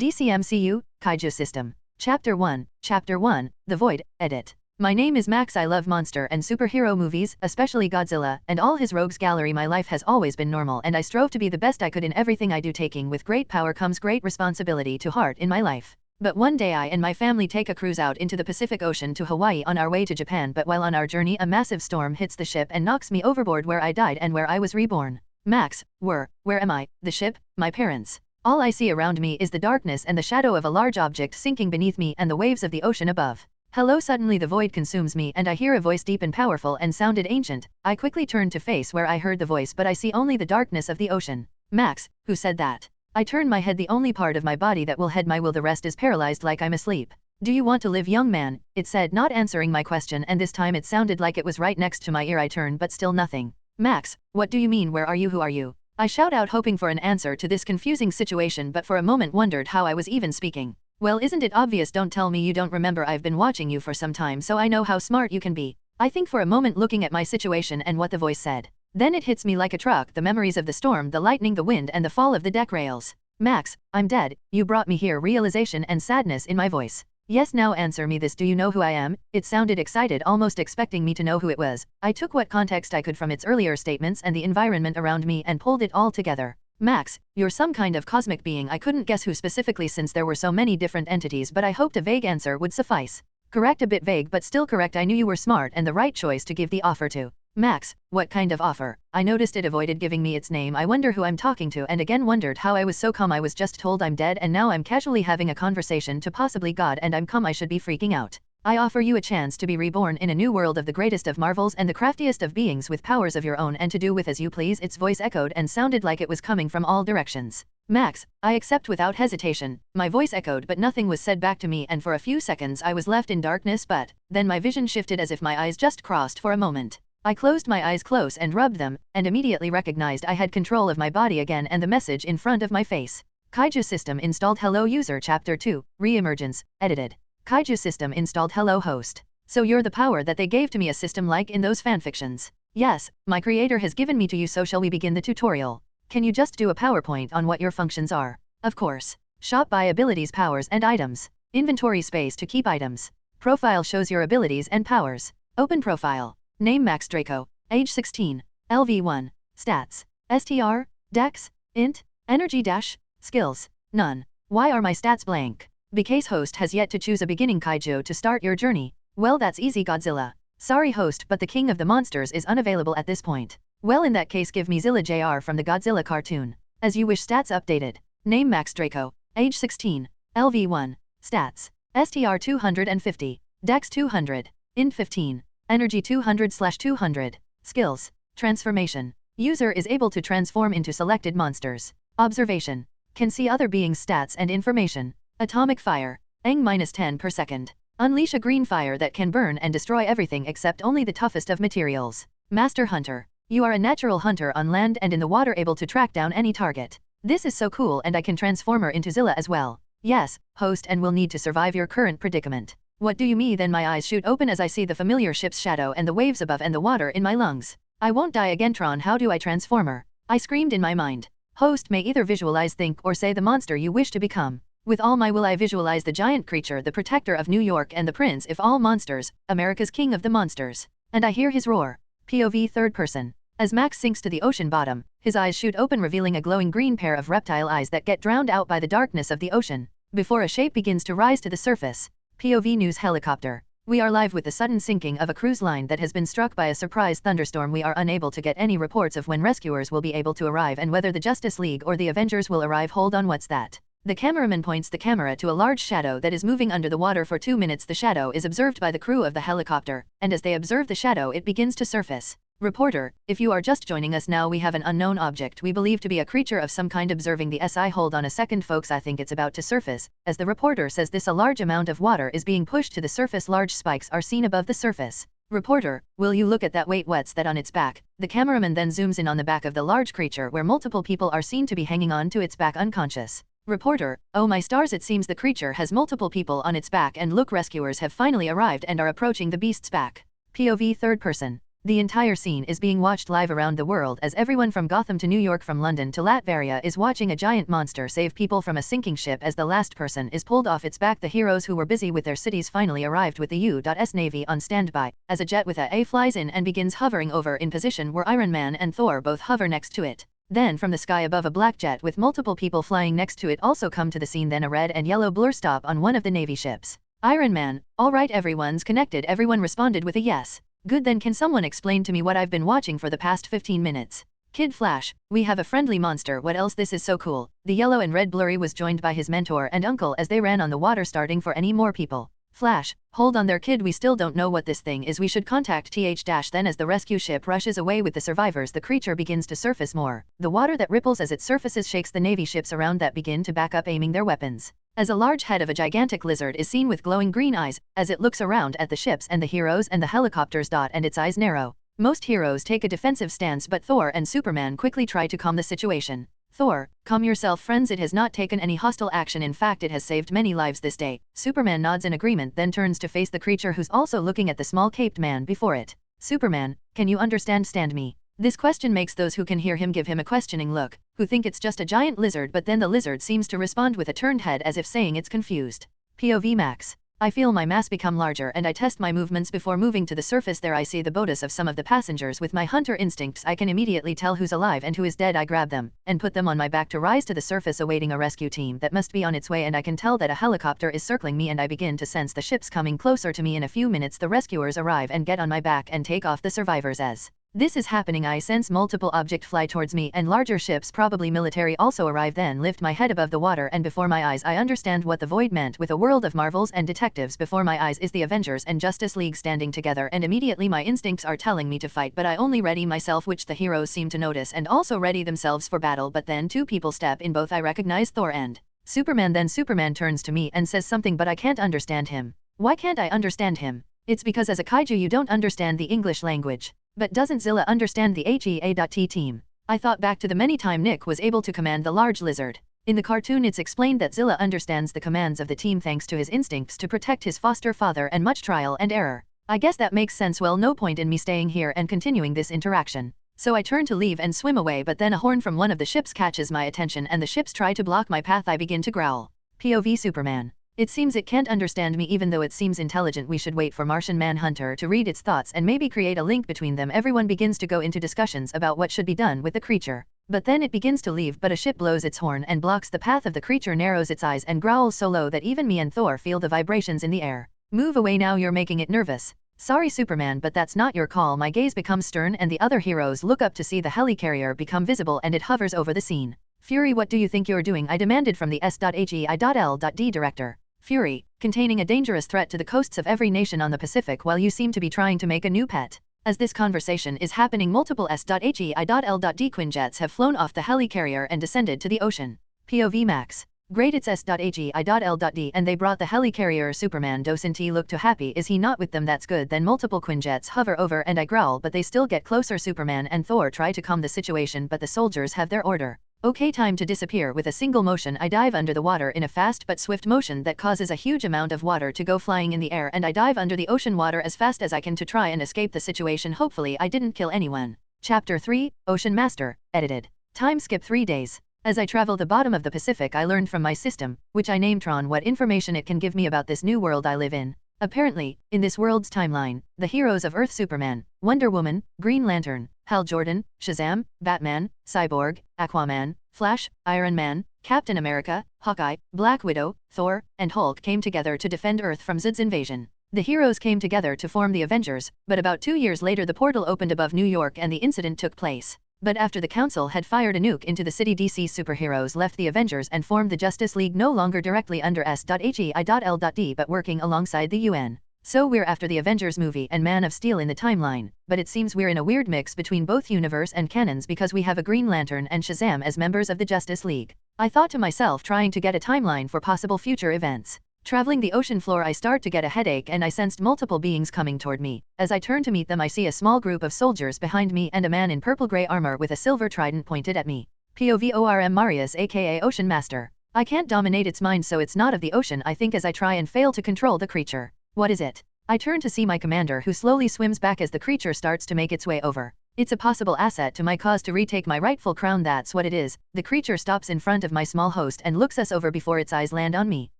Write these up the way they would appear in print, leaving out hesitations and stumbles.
DcMcu, Kaiju System. Chapter 1, Chapter 1, The Void, Edit. My name is Max. I love monster and superhero movies, especially Godzilla, and all his rogues gallery. My life has always been normal and I strove to be the best I could in everything I do. Taking with great power comes great responsibility to heart in my life. But one day I and my family take a cruise out into the Pacific Ocean to Hawaii on our way to Japan, but while on our journey a massive storm hits the ship and knocks me overboard, where I died and where I was reborn. Max, where am I? The ship? My parents? All I see around me is the darkness and the shadow of a large object sinking beneath me and the waves of the ocean above. Hello, suddenly the void consumes me and I hear a voice deep and powerful and sounded ancient. I quickly turn to face where I heard the voice, but I see only the darkness of the ocean. Max, who said that? I turn my head. The only part of my body that will head my will, the rest is paralyzed like I'm asleep. Do you want to live, young man? It said, not answering my question, and this time it sounded like it was right next to my ear. I turn, but still nothing. Max, what do you mean? Where are you? Who are you? I shout out, hoping for an answer to this confusing situation, but for a moment wondered how I was even speaking. Well, isn't it obvious? Don't tell me you don't remember. I've been watching you for some time, so I know how smart you can be. I think for a moment, looking at my situation and what the voice said. Then it hits me like a truck, the memories of the storm, the lightning, the wind, and the fall of the deck rails. Max, I'm dead. You brought me here. Realization and sadness in my voice. Yes, now answer me this. Do you know who I am? It sounded excited, almost expecting me to know who it was. I took what context I could from its earlier statements and the environment around me and pulled it all together. Max, you're some kind of cosmic being. I couldn't guess who specifically since there were so many different entities, but I hoped a vague answer would suffice. Correct, a bit vague, but still correct. I knew you were smart and the right choice to give the offer to. Max, what kind of offer? I noticed it avoided giving me its name. I wonder who I'm talking to, and again wondered how I was so calm. I was just told I'm dead and now I'm casually having a conversation to possibly God, and I'm calm. I should be freaking out. I offer you a chance to be reborn in a new world of the greatest of marvels and the craftiest of beings with powers of your own, and to do with as you please. Its voice echoed and sounded like it was coming from all directions. Max, I accept without hesitation. My voice echoed, but nothing was said back to me, and for a few seconds I was left in darkness, but then my vision shifted as if my eyes just crossed for a moment. I closed my eyes close and rubbed them, and immediately recognized I had control of my body again and the message in front of my face. Kaiju system installed. Hello user. Chapter 2, Re-emergence, edited. Kaiju system installed. Hello host. So you're the power that they gave to me, a system like in those fanfictions? Yes, my creator has given me to you, so shall we begin the tutorial? Can you just do a PowerPoint on what your functions are? Of course. Shop by abilities, powers and items. Inventory space to keep items. Profile shows your abilities and powers. Open profile. Name Max Draco. Age 16. LV1. Stats. STR. Dex. Int. Energy dash. Skills. None. Why are my stats blank? Because host has yet to choose a beginning kaiju to start your journey. Well, that's easy, Godzilla. Sorry host, but the king of the monsters is unavailable at this point. Well, in that case give me Zilla Jr. from the Godzilla cartoon. As you wish. Stats updated. Name Max Draco. Age 16. LV1. Stats. STR 250. Dex 200. Int 15. Energy 200/200. Skills. Transformation. User is able to transform into selected monsters. Observation. Can see other beings' stats and information. Atomic fire. Eng -10 per second. Unleash a green fire that can burn and destroy everything except only the toughest of materials. Master hunter. You are a natural hunter on land and in the water, able to track down any target. This is so cool, and I can transform her into Zilla as well. Yes, host, and will need to survive your current predicament. What do you mean? Then my eyes shoot open as I see the familiar ship's shadow and the waves above and the water in my lungs. I won't die again, Tron. How do I transform her? I screamed in my mind. Host may either visualize, think, or say the monster you wish to become. With all my will I visualize the giant creature, the protector of New York and the prince of all monsters, America's king of the monsters. And I hear his roar. POV third person. As Max sinks to the ocean bottom, his eyes shoot open, revealing a glowing green pair of reptile eyes that get drowned out by the darkness of the ocean, before a shape begins to rise to the surface. POV news helicopter. We are live with the sudden sinking of a cruise line that has been struck by a surprise thunderstorm. We are unable to get any reports of when rescuers will be able to arrive and whether the Justice League or the Avengers will arrive. Hold on, what's that? The cameraman points the camera to a large shadow that is moving under the water for 2 minutes. The shadow is observed by the crew of the helicopter, and as they observe the shadow, it begins to surface. Reporter, if you are just joining us now, we have an unknown object we believe to be a creature of some kind observing the SI. Hold on a second folks, I think it's about to surface. As the reporter says this, a large amount of water is being pushed to the surface. Large spikes are seen above the surface. Reporter, will you look at that? Wait, what's that on its back? The cameraman then zooms in on the back of the large creature where multiple people are seen to be hanging on to its back unconscious. Reporter, oh my stars, it seems the creature has multiple people on its back, and look, rescuers have finally arrived and are approaching the beast's back. POV third person. The entire scene is being watched live around the world as everyone from Gotham to New York, from London to Latveria, is watching a giant monster save people from a sinking ship. As the last person is pulled off its back, the heroes who were busy with their cities finally arrived with the U.S. Navy on standby, as a jet with a flies in and begins hovering over in position where Iron Man and Thor both hover next to it. Then from the sky above, a black jet with multiple people flying next to it also come to the scene. Then a red and yellow blur stop on one of the Navy ships. Iron Man: all right, everyone's connected. Everyone responded with a yes. Good, then can someone explain to me what I've been watching for the past 15 minutes? Kid Flash: we have a friendly monster. What else? This is so cool. The yellow and red blurry was joined by his mentor and uncle as they ran on the water, starting for any more people. Flash: hold on there, kid, we still don't know what this thing is. We should contact th. Then as the rescue ship rushes away with the survivors, the creature begins to surface more. The water that ripples as it surfaces shakes the Navy ships around that begin to back up, aiming their weapons. As a large head of a gigantic lizard is seen with glowing green eyes, as it looks around at the ships and the heroes and the helicopters. And its eyes narrow. Most heroes take a defensive stance, but Thor and Superman quickly try to calm the situation. Thor: calm yourself, friends, it has not taken any hostile action, in fact it has saved many lives this day. Superman nods in agreement, then turns to face the creature, who's also looking at the small caped man before it. Superman: can you understand me? This question makes those who can hear him give him a questioning look, who think it's just a giant lizard, but then the lizard seems to respond with a turned head as if saying it's confused. POV Max: I feel my mass become larger and I test my movements before moving to the surface. There I see the bodies of some of the passengers. With my hunter instincts I can immediately tell who's alive and who is dead. I grab them and put them on my back to rise to the surface, awaiting a rescue team that must be on its way, and I can tell that a helicopter is circling me and I begin to sense the ships coming closer to me. In a few minutes the rescuers arrive and get on my back and take off the survivors. As this is happening I sense multiple objects fly towards me and larger ships, probably military, also arrive. Then lift my head above the water and before my eyes I understand what the void meant. With a world of marvels and detectives before my eyes is the Avengers and Justice League standing together, and immediately my instincts are telling me to fight, but I only ready myself, which the heroes seem to notice and also ready themselves for battle. But then two people step in, both I recognize, Thor and Superman. Then Superman turns to me and says something, but I can't understand him. Why can't I understand him? It's because as a kaiju you don't understand the English language. But doesn't Zilla understand the HEA.T team? I thought back to the many time Nick was able to command the large lizard. In the cartoon it's explained that Zilla understands the commands of the team thanks to his instincts to protect his foster father and much trial and error. I guess that makes sense. Well, no point in me staying here and continuing this interaction. So I turn to leave and swim away, but then a horn from one of the ships catches my attention and the ships try to block my path. I begin to growl. POV Superman: it seems it can't understand me even though it seems intelligent. We should wait for Martian Manhunter to read its thoughts and maybe create a link between them. Everyone begins to go into discussions about what should be done with the creature. But then it begins to leave, but a ship blows its horn and blocks the path of the creature, narrows its eyes and growls so low that even me and Thor feel the vibrations in the air. Move away now, you're making it nervous. Sorry Superman, but that's not your call. My gaze becomes stern and the other heroes look up to see the helicarrier become visible and it hovers over the scene. Fury, what do you think you're doing? I demanded from the S.HEI.L.D director. Fury: containing a dangerous threat to the coasts of every nation on the Pacific while you seem to be trying to make a new pet. As this conversation is happening, multiple S.HEI.L.D Quinjets have flown off the helicarrier and descended to the ocean. POV Max: great, it's S.HEI.L.D and they brought the helicarrier. Superman: doesn't he look too happy? Is he not with them? That's good. Then multiple Quinjets hover over and I growl, but they still get closer. Superman and Thor try to calm the situation, but the soldiers have their order. Okay, time to disappear. With a single motion I dive under the water in a fast but swift motion that causes a huge amount of water to go flying in the air, and I dive under the ocean water as fast as I can to try and escape the situation. Hopefully I didn't kill anyone. Chapter 3, Ocean Master, edited. Time skip 3 days. As I travel the bottom of the Pacific I learned from my system, which I named Tron, what information it can give me about this new world I live in. Apparently, in this world's timeline, the heroes of Earth, Superman, Wonder Woman, Green Lantern, Hal Jordan, Shazam, Batman, Cyborg, Aquaman, Flash, Iron Man, Captain America, Hawkeye, Black Widow, Thor, and Hulk came together to defend Earth from Zod's invasion. The heroes came together to form the Avengers, but about 2 years later the portal opened above New York and the incident took place. But after the council had fired a nuke into the city, DC superheroes left the Avengers and formed the Justice League, no longer directly under S.HEI.L.D but working alongside the UN. So we're after the Avengers movie and Man of Steel in the timeline, but it seems we're in a weird mix between both universe and canons because we have a Green Lantern and Shazam as members of the Justice League. I thought to myself, trying to get a timeline for possible future events. Traveling the ocean floor I start to get a headache and I sensed multiple beings coming toward me. As I turn to meet them I see a small group of soldiers behind me and a man in purple-gray armor with a silver trident pointed at me. POVORM Marius aka Ocean Master. I can't dominate its mind, so it's not of the ocean, I think, as I try and fail to control the creature. What is it? I turn to see my commander who slowly swims back as the creature starts to make its way over. It's a possible asset to my cause to retake my rightful crown, that's what it is. The creature stops in front of my small host and looks us over before its eyes land on me.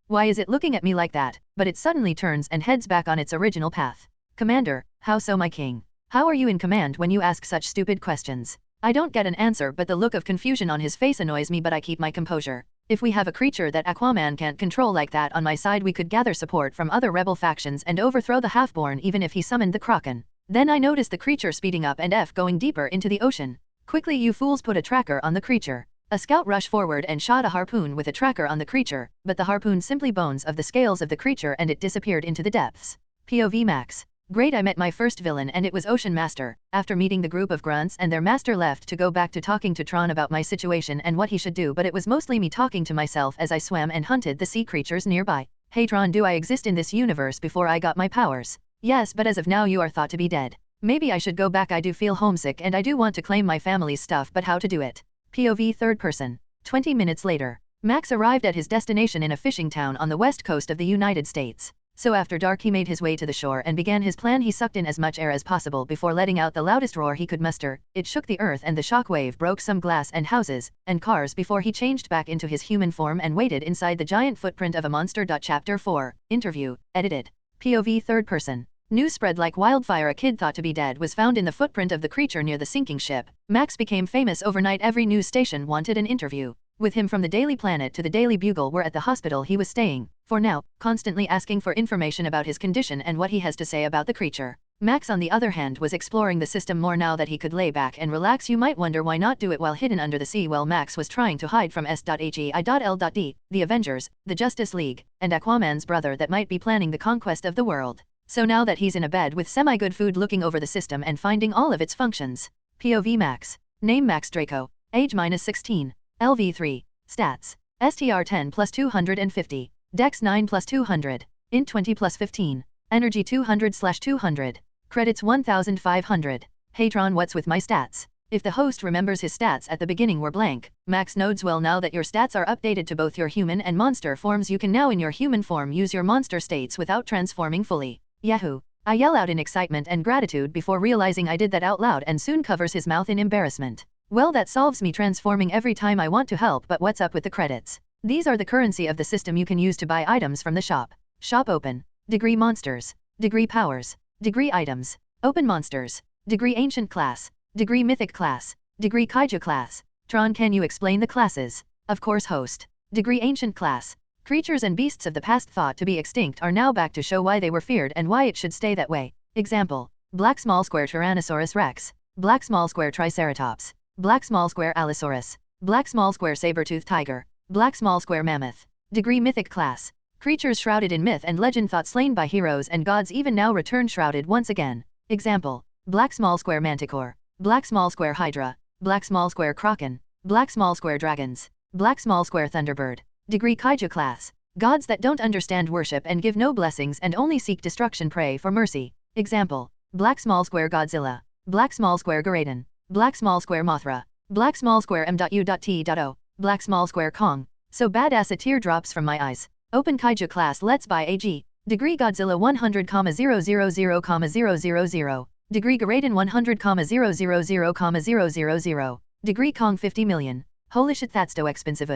Why is it looking at me like that? But it suddenly turns and heads back on its original path. Commander, how so my king? How are you in command when you ask such stupid questions? I don't get an answer, but the look of confusion on his face annoys me, but I keep my composure. If we have a creature that Aquaman can't control like that on my side, we could gather support from other rebel factions and overthrow the Halfborn even if he summoned the Kraken. Then I notice the creature speeding up and going deeper into the ocean. Quickly, you fools, put a tracker on the creature. A scout rushed forward and shot a harpoon with a tracker on the creature, but the harpoon simply bones of the scales of the creature and it disappeared into the depths. POV Max. Great, I met my first villain and it was Ocean Master. After meeting the group of grunts and their master left to go back to talking to Tron about my situation and what he should do, but it was mostly me talking to myself as I swam and hunted the sea creatures nearby. Hey Tron, do I exist in this universe before I got my powers? Yes, but as of now you are thought to be dead. Maybe I should go back. I do feel homesick and I do want to claim my family's stuff, but how to do it? POV third person. 20 minutes later. Max arrived at his destination in a fishing town on the west coast of the United States. So after dark he made his way to the shore and began his plan. He sucked in as much air as possible before letting out the loudest roar he could muster. It shook the earth and the shock wave broke some glass and houses and cars before he changed back into his human form and waited inside the giant footprint of a monster. Chapter 4. Interview. Edited. POV third person. News spread like wildfire. A kid thought to be dead was found in the footprint of the creature near the sinking ship. Max became famous overnight. Every news station wanted an interview with him, from the Daily Planet to the Daily Bugle were at the hospital he was staying for now, constantly asking for information about his condition and what he has to say about the creature. Max, on the other hand, was exploring the system more now that he could lay back and relax. You might wonder why not do it while hidden under the sea. Well, Max was trying to hide from S.H.E.I.L.D, the Avengers, the Justice League, and Aquaman's brother that might be planning the conquest of the world. So now that he's in a bed with semi-good food, looking over the system and finding all of its functions. POV Max. Name Max Draco. Age -16. LV3. Stats. STR 10 plus 250. Dex 9 plus 200. Int 20 plus 15. Energy 200/200. Credits 1500. Hey Tron, what's with my stats? If the host remembers his stats at the beginning were blank, Max nods. Well, now that your stats are updated to both your human and monster forms, you can now in your human form use your monster states without transforming fully. Yahoo! I yell out in excitement and gratitude before realizing I did that out loud, and soon covers his mouth in embarrassment. Well, that solves me transforming every time I want to help, but what's up with the credits? These are the currency of the system you can use to buy items from the shop. Shop open. Degree monsters. Degree powers. Degree items. Open monsters. Degree ancient class. Degree mythic class. Degree kaiju class. Tron, can you explain the classes? Of course, host. Degree ancient class. Creatures and beasts of the past thought to be extinct are now back to show why they were feared and why it should stay that way. Example. Black small square Tyrannosaurus rex. Black small square Triceratops. Black small square Allosaurus. Black small square saber-toothed tiger. Black small square mammoth. Degree mythic class. Creatures shrouded in myth and legend, thought slain by heroes and gods, even now return shrouded once again. Example. Black small square manticore. Black small square hydra. Black small square kraken. Black small square dragons. Black small square thunderbird. Degree kaiju class. Gods that don't understand worship and give no blessings and only seek destruction, pray for mercy. Example. Black small square Godzilla. Black small square Garadon. Black small square Mothra. Black small square M.U.T.O. Black small square Kong. So badass, a tear drops from my eyes. Open kaiju class. Let's buy AG. Degree Godzilla 100,000,000. Degree Garadon 100,000,000. Degree Kong 50 million. Holy shit, that's so expensive.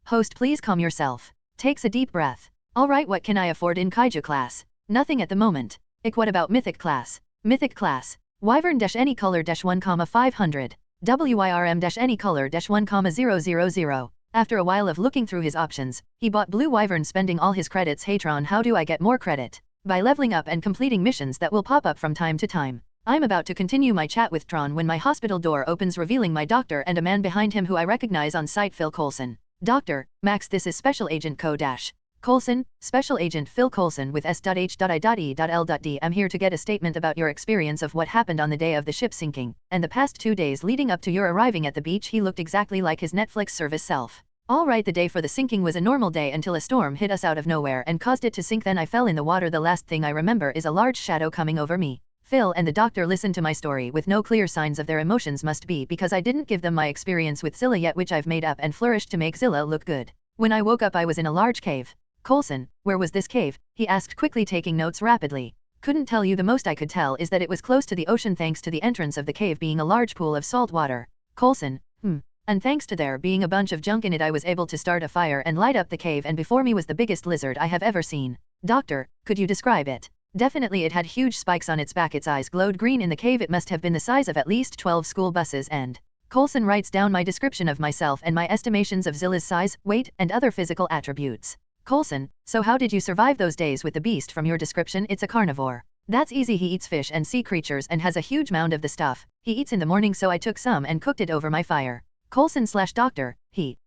Host, please calm yourself. Takes a deep breath. Alright, what can I afford in kaiju class? Nothing at the moment. What about mythic class? Mythic class. Wyvern-any color -1,500. WYRM-any color -1,000. After a while of looking through his options, he bought Blue Wyvern, spending all his credits. Hey Tron, how do I get more credit? By leveling up and completing missions that will pop up from time to time. I'm about to continue my chat with Tron when my hospital door opens, revealing my doctor and a man behind him who I recognize on sight, Phil Coulson. Doctor, Max, this is Special Agent Coulson, Special Agent Phil Coulson with S.H.I.E.L.D. I'm here to get a statement about your experience of what happened on the day of the ship sinking, and the past 2 days leading up to your arriving at the beach. He looked exactly like his Netflix service self. Alright, the day for the sinking was a normal day until a storm hit us out of nowhere and caused it to sink. Then I fell in the water. The last thing I remember is a large shadow coming over me. Phil and the doctor listened to my story with no clear signs of their emotions, must be because I didn't give them my experience with Zilla yet, which I've made up and flourished to make Zilla look good. When I woke up I was in a large cave. Coulson, where was this cave? He asked quickly, taking notes rapidly. Couldn't tell you. The most I could tell is that it was close to the ocean thanks to the entrance of the cave being a large pool of salt water. Coulson, And thanks to there being a bunch of junk in it I was able to start a fire and light up the cave, and before me was the biggest lizard I have ever seen. Doctor, could you describe it? Definitely it had huge spikes on its back. Its eyes glowed green in the cave. It must have been the size of at least 12 school buses. And Coulson writes down my description of myself and my estimations of Zilla's size, weight, and other physical attributes. Coulson, so how did you survive those days with the beast? From your description it's a carnivore. That's easy. He eats fish and sea creatures and has a huge mound of the stuff he eats in the morning, so I took some and cooked it over my fire. Coulson/Doctor,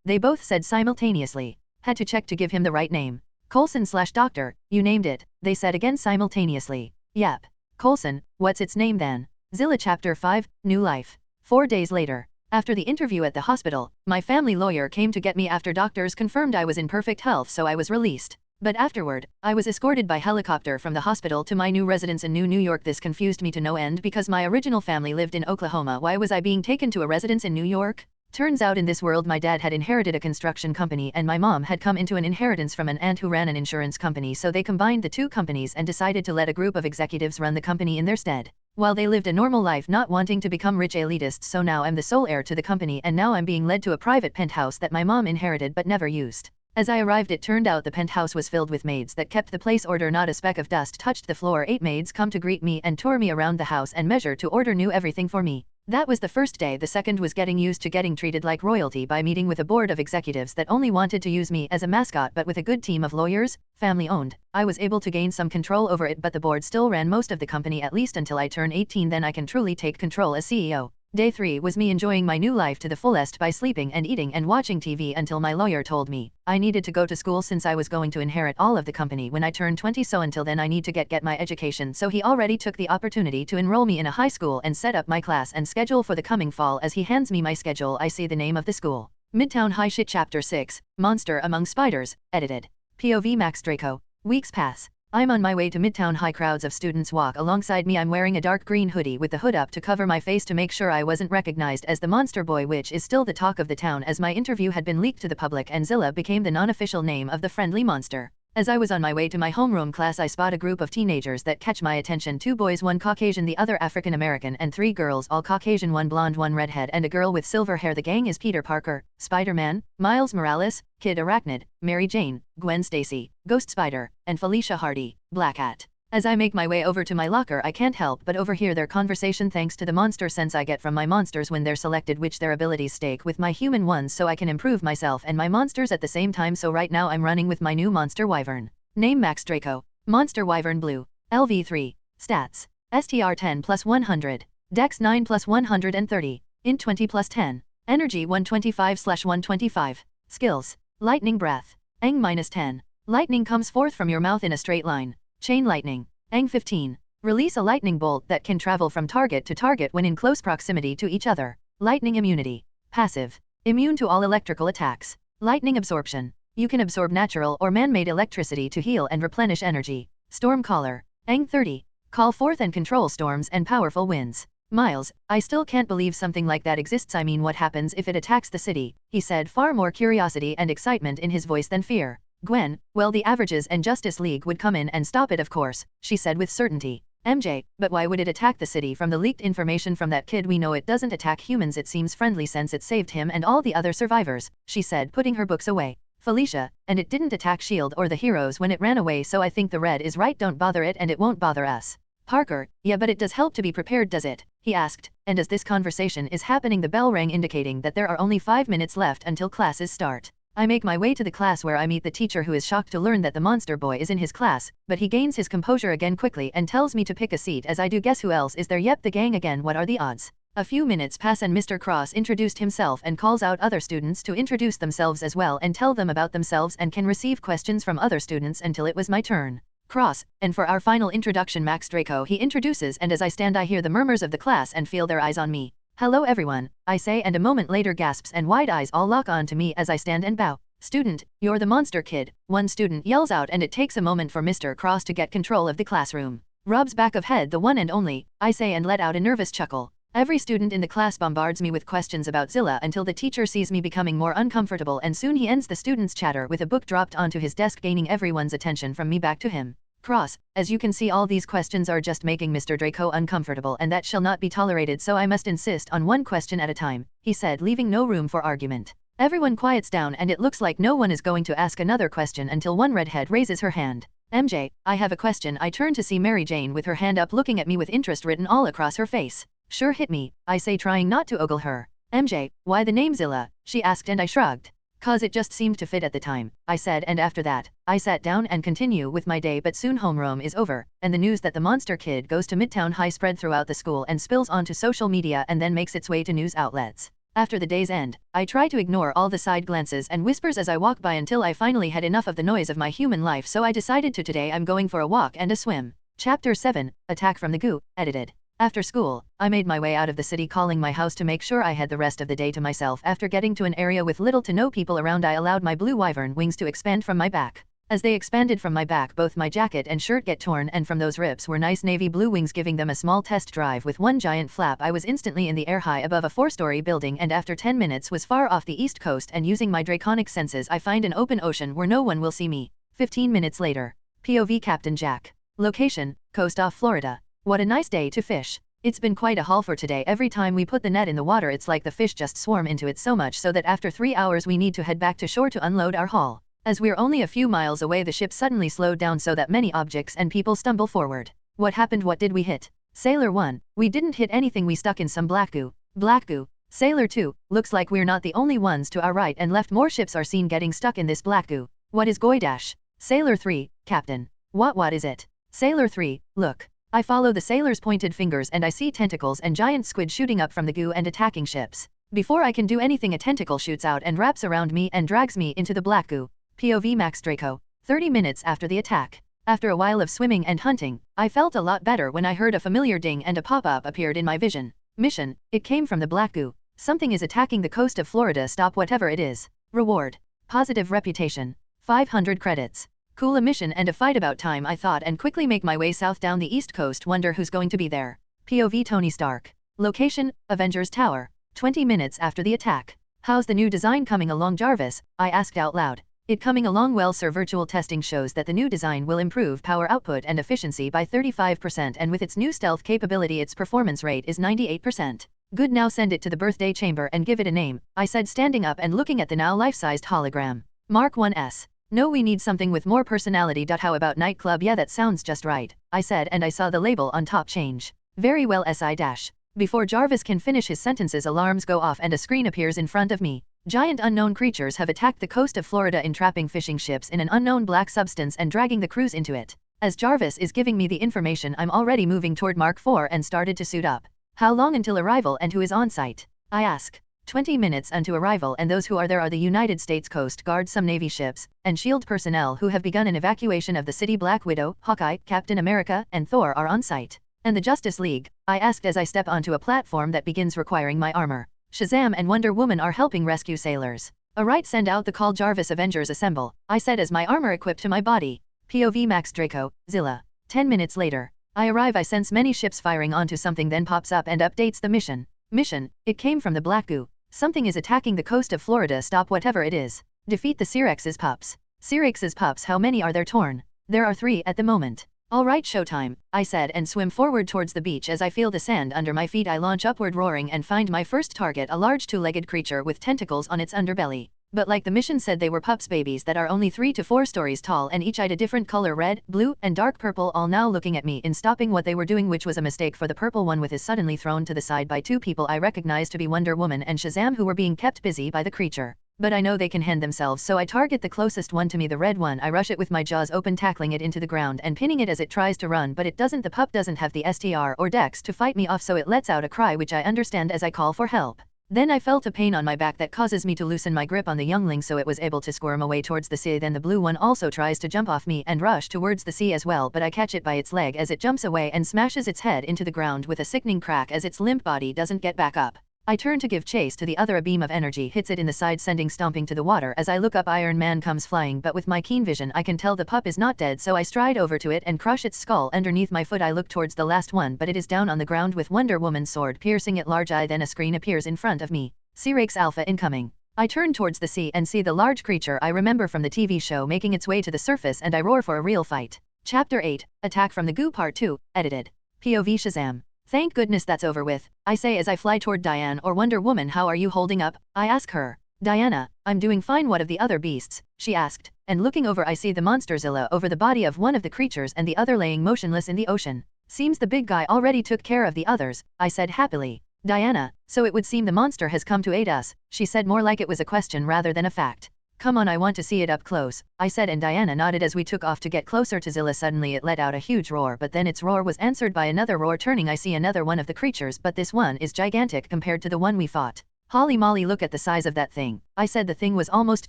they both said simultaneously. Had to check to give him the right name. Coulson/Doctor, you named it, they said again simultaneously. Yep. Coulson, what's its name then? Zilla Chapter 5, New Life. 4 days later. After the interview at the hospital, my family lawyer came to get me after doctors confirmed I was in perfect health, so I was released. But afterward, I was escorted by helicopter from the hospital to my new residence in New York. This confused me to no end because my original family lived in Oklahoma. Why was I being taken to a residence in New York? Turns out in this world my dad had inherited a construction company and my mom had come into an inheritance from an aunt who ran an insurance company, so they combined the two companies and decided to let a group of executives run the company in their stead. While they lived a normal life not wanting to become rich elitists, so now I'm the sole heir to the company and now I'm being led to a private penthouse that my mom inherited but never used. As I arrived it turned out the penthouse was filled with maids that kept the place order. Not a speck of dust touched the floor. 8 maids come to greet me and tour me around the house and measure to order, knew everything for me. That was the first day. The second was getting used to getting treated like royalty by meeting with a board of executives that only wanted to use me as a mascot, but with a good team of lawyers, family owned. I was able to gain some control over it, but the board still ran most of the company at least until I turn 18, then I can truly take control as CEO. Day 3 was me enjoying my new life to the fullest by sleeping and eating and watching TV until my lawyer told me I needed to go to school since I was going to inherit all of the company when I turned 20, so until then I need to get my education. So he already took the opportunity to enroll me in a high school and set up my class and schedule for the coming fall. As he hands me my schedule I see the name of the school. Midtown High. Shit. Chapter 6, Monster Among Spiders, edited. POV Max Draco. Weeks pass. I'm on my way to Midtown High. Crowds of students walk alongside me. I'm wearing a dark green hoodie with the hood up to cover my face to make sure I wasn't recognized as the monster boy, which is still the talk of the town as my interview had been leaked to the public and Zilla became the non-official name of the friendly monster. As I was on my way to my homeroom class I spot a group of teenagers that catch my attention. 2 boys, 1 Caucasian, the other African American, and 3 girls, all Caucasian, 1 blonde, 1 redhead, and a girl with silver hair. The gang is Peter Parker, Spider-Man, Miles Morales, Kid Arachnid, Mary Jane, Gwen Stacy, Ghost Spider, and Felicia Hardy, Black Cat. As I make my way over to my locker I can't help but overhear their conversation thanks to the monster sense I get from my monsters when they're selected, which their abilities stake with my human ones so I can improve myself and my monsters at the same time. So right now I'm running with my new monster Wyvern. Name Max Draco. Monster Wyvern Blue. LV3. Stats. STR 10 plus 100. Dex 9 plus 130. Int 20 plus 10. Energy 125/125. Skills. Lightning Breath. Eng minus 10. Lightning comes forth from your mouth in a straight line. Chain Lightning. Eng 15. Release a lightning bolt that can travel from target to target when in close proximity to each other. Lightning Immunity. Passive. Immune to all electrical attacks. Lightning Absorption. You can absorb natural or man-made electricity to heal and replenish energy. Storm Caller. Eng 30. Call forth and control storms and powerful winds. Miles, I still can't believe something like that exists. I mean, what happens if it attacks the city? He said, far more curiosity and excitement in his voice than fear. Gwen, well, the Averages and Justice League would come in and stop it, of course, she said with certainty. MJ, but why would it attack the city? From the leaked information from that kid we know it doesn't attack humans. It seems friendly since it saved him and all the other survivors, she said, putting her books away. Felicia, and it didn't attack S.H.I.E.L.D. or the heroes when it ran away, so I think the red is right. Don't bother it and it won't bother us. Parker, yeah, but it does help to be prepared, does it? He asked, and as this conversation is happening the bell rang indicating that there are only 5 minutes left until classes start. I make my way to the class where I meet the teacher, who is shocked to learn that the monster boy is in his class, but he gains his composure again quickly and tells me to pick a seat. As I do, guess who else is there? Yep, the gang again. What are the odds? A few minutes pass and Mr. Cross introduced himself and calls out other students to introduce themselves as well and tell them about themselves and can receive questions from other students until it was my turn. Cross, and for our final introduction, Max Draco, he introduces, and as I stand I hear the murmurs of the class and feel their eyes on me. Hello everyone, I say, and a moment later gasps and wide eyes all lock on to me as I stand and bow. Student, you're the monster kid, one student yells out, and it takes a moment for Mr. Cross to get control of the classroom. Rob's back of head, the one and only, I say, and let out a nervous chuckle. Every student in the class bombards me with questions about Zilla until the teacher sees me becoming more uncomfortable, and soon he ends the students' chatter with a book dropped onto his desk, gaining everyone's attention from me back to him. Cross, as you can see, all these questions are just making Mr. Draco uncomfortable, and that shall not be tolerated, so I must insist on one question at a time, he said, leaving no room for argument. Everyone quiets down and it looks like no one is going to ask another question until one redhead raises her hand. MJ, I have a question. I turn to see Mary Jane with her hand up looking at me with interest written all across her face. Sure, hit me, I say, trying not to ogle her. MJ, why the name Zilla? She asked, and I shrugged. Cause it just seemed to fit at the time, I said, and after that, I sat down and continue with my day. But soon homeroom is over, and the news that the monster kid goes to Midtown High spread throughout the school and spills onto social media and then makes its way to news outlets. After the day's end, I try to ignore all the side glances and whispers as I walk by until I finally had enough of the noise of my human life, so I decided to today I'm going for a walk and a swim. Chapter 7, Attack from the Goo, edited. After school, I made my way out of the city, calling my house to make sure I had the rest of the day to myself. After getting to an area with little to no people around, I allowed my blue wyvern wings to expand from my back. As they expanded from my back, both my jacket and shirt get torn, and from those rips were nice navy blue wings, giving them a small test drive. With one giant flap, I was instantly in the air high above a 4-story building, and after 10 minutes was far off the east coast, and using my draconic senses I find an open ocean where no one will see me. 15 minutes later. POV Captain Jack. Location, coast off Florida. What a nice day to fish. It's been quite a haul for today. Every time we put the net in the water, it's like the fish just swarm into it, so much so that after 3 hours we need to head back to shore to unload our haul. As we're only a few miles away, the ship suddenly slowed down so that many objects and people stumble forward. What happened? What did we hit? Sailor 1, we didn't hit anything. We stuck in some black goo. Black goo. Sailor 2, looks like we're not the only ones. To our right and left, more ships are seen getting stuck in this black goo. What is Goy Dash? Sailor 3, Captain. What is it? Sailor 3, look. I follow the sailor's pointed fingers and I see tentacles and giant squid shooting up from the goo and attacking ships. Before I can do anything, a tentacle shoots out and wraps around me and drags me into the black goo. POV Max Draco. 30 minutes after the attack. After a while of swimming and hunting, I felt a lot better when I heard a familiar ding and a pop-up appeared in my vision. Mission, it came from the black goo. Something is attacking the coast of Florida. Stop whatever it is. Reward. Positive reputation. 500 credits. Cool, a mission and a fight, about time, I thought, and quickly make my way south down the east coast. Wonder who's going to be there. POV Tony Stark. Location, Avengers Tower. 20 minutes after the attack. How's the new design coming along, Jarvis? I asked out loud. It coming along well, sir. Virtual testing shows that the new design will improve power output and efficiency by 35%, and with its new stealth capability its performance rate is 98%. Good, now send it to the birthday chamber and give it a name, I said, standing up and looking at the now life-sized hologram. Mark 1S. No, we need something with more personality. How about nightclub? Yeah, that sounds just right, I said, and I saw the label on top change. Very well, SI dash. Before Jarvis can finish his sentences, alarms go off and a screen appears in front of me. Giant unknown creatures have attacked the coast of Florida, entrapping fishing ships in an unknown black substance and dragging the crews into it. As Jarvis is giving me the information, I'm already moving toward Mark 4 and started to suit up. How long until arrival and who is on site? I ask. 20 minutes unto arrival, and those who are there are the United States Coast Guard, some Navy ships, and SHIELD personnel who have begun an evacuation of the city. Black Widow, Hawkeye, Captain America, and Thor are on site. And the Justice League? I asked as I step onto a platform that begins requiring my armor. Shazam and Wonder Woman are helping rescue sailors. Alright, send out the call, Jarvis. Avengers assemble, I said as my armor equipped to my body. POV Max Draco, Zilla. 10 minutes later. I arrive. I sense many ships firing onto something, then pops up and updates the mission. Mission, it came from the black goo. Something is attacking the coast of Florida. Stop whatever it is. Defeat the Syrex's pups. Syrex's pups? How many are there? Torn. There are 3 at the moment. Alright, showtime, I said, and swim forward towards the beach. As I feel the sand under my feet, I launch upward roaring and find my first target, a large 2-legged creature with tentacles on its underbelly. But like the mission said, they were pups, babies that are only 3 to 4 stories tall and each eyed a different color, red, blue, and dark purple, all now looking at me in stopping what they were doing, which was a mistake, for the purple one with is suddenly thrown to the side by 2 people I recognized to be Wonder Woman and Shazam, who were being kept busy by the creature. But I know they can hand themselves, so I target the closest one to me, the red one. I rush it with my jaws open, tackling it into the ground and pinning it as it tries to run, but it doesn't. The pup doesn't have the STR or dex to fight me off, so it lets out a cry, which I understand as I call for help. Then I felt a pain on my back that causes me to loosen my grip on the youngling, so it was able to squirm away towards the sea. Then the blue one also tries to jump off me and rush towards the sea as well, but I catch it by its leg as it jumps away and smashes its head into the ground with a sickening crack as its limp body doesn't get back up. I turn to give chase to the other. A beam of energy hits it in the side, sending stomping to the water. As I look up, Iron Man comes flying, but with my keen vision I can tell the pup is not dead, so I stride over to it and crush its skull underneath my foot. I look towards the last one, but it is down on the ground with Wonder Woman's sword piercing it large eye. Then a screen appears in front of me. Syrax Alpha incoming. I turn towards the sea and see the large creature I remember from the TV show making its way to the surface, and I roar for a real fight. Chapter 8, Attack from the Goo Part 2, edited. POV Shazam. Thank goodness that's over with, I say as I fly toward Diane or Wonder Woman. How are you holding up? I ask her. Diana, I'm doing fine. What of the other beasts? She asked, and looking over I see the monster Zilla over the body of one of the creatures and the other laying motionless in the ocean. Seems the big guy already took care of the others, I said happily. Diana, so it would seem the monster has come to aid us, she said more like it was a question rather than a fact. Come on, I want to see it up close, I said, and Diana nodded as we took off to get closer to Zilla. Suddenly it let out a huge roar, but then its roar was answered by another roar. Turning I see another one of the creatures, but this one is gigantic compared to the one we fought. Holy moly, look at the size of that thing, I said. The thing was almost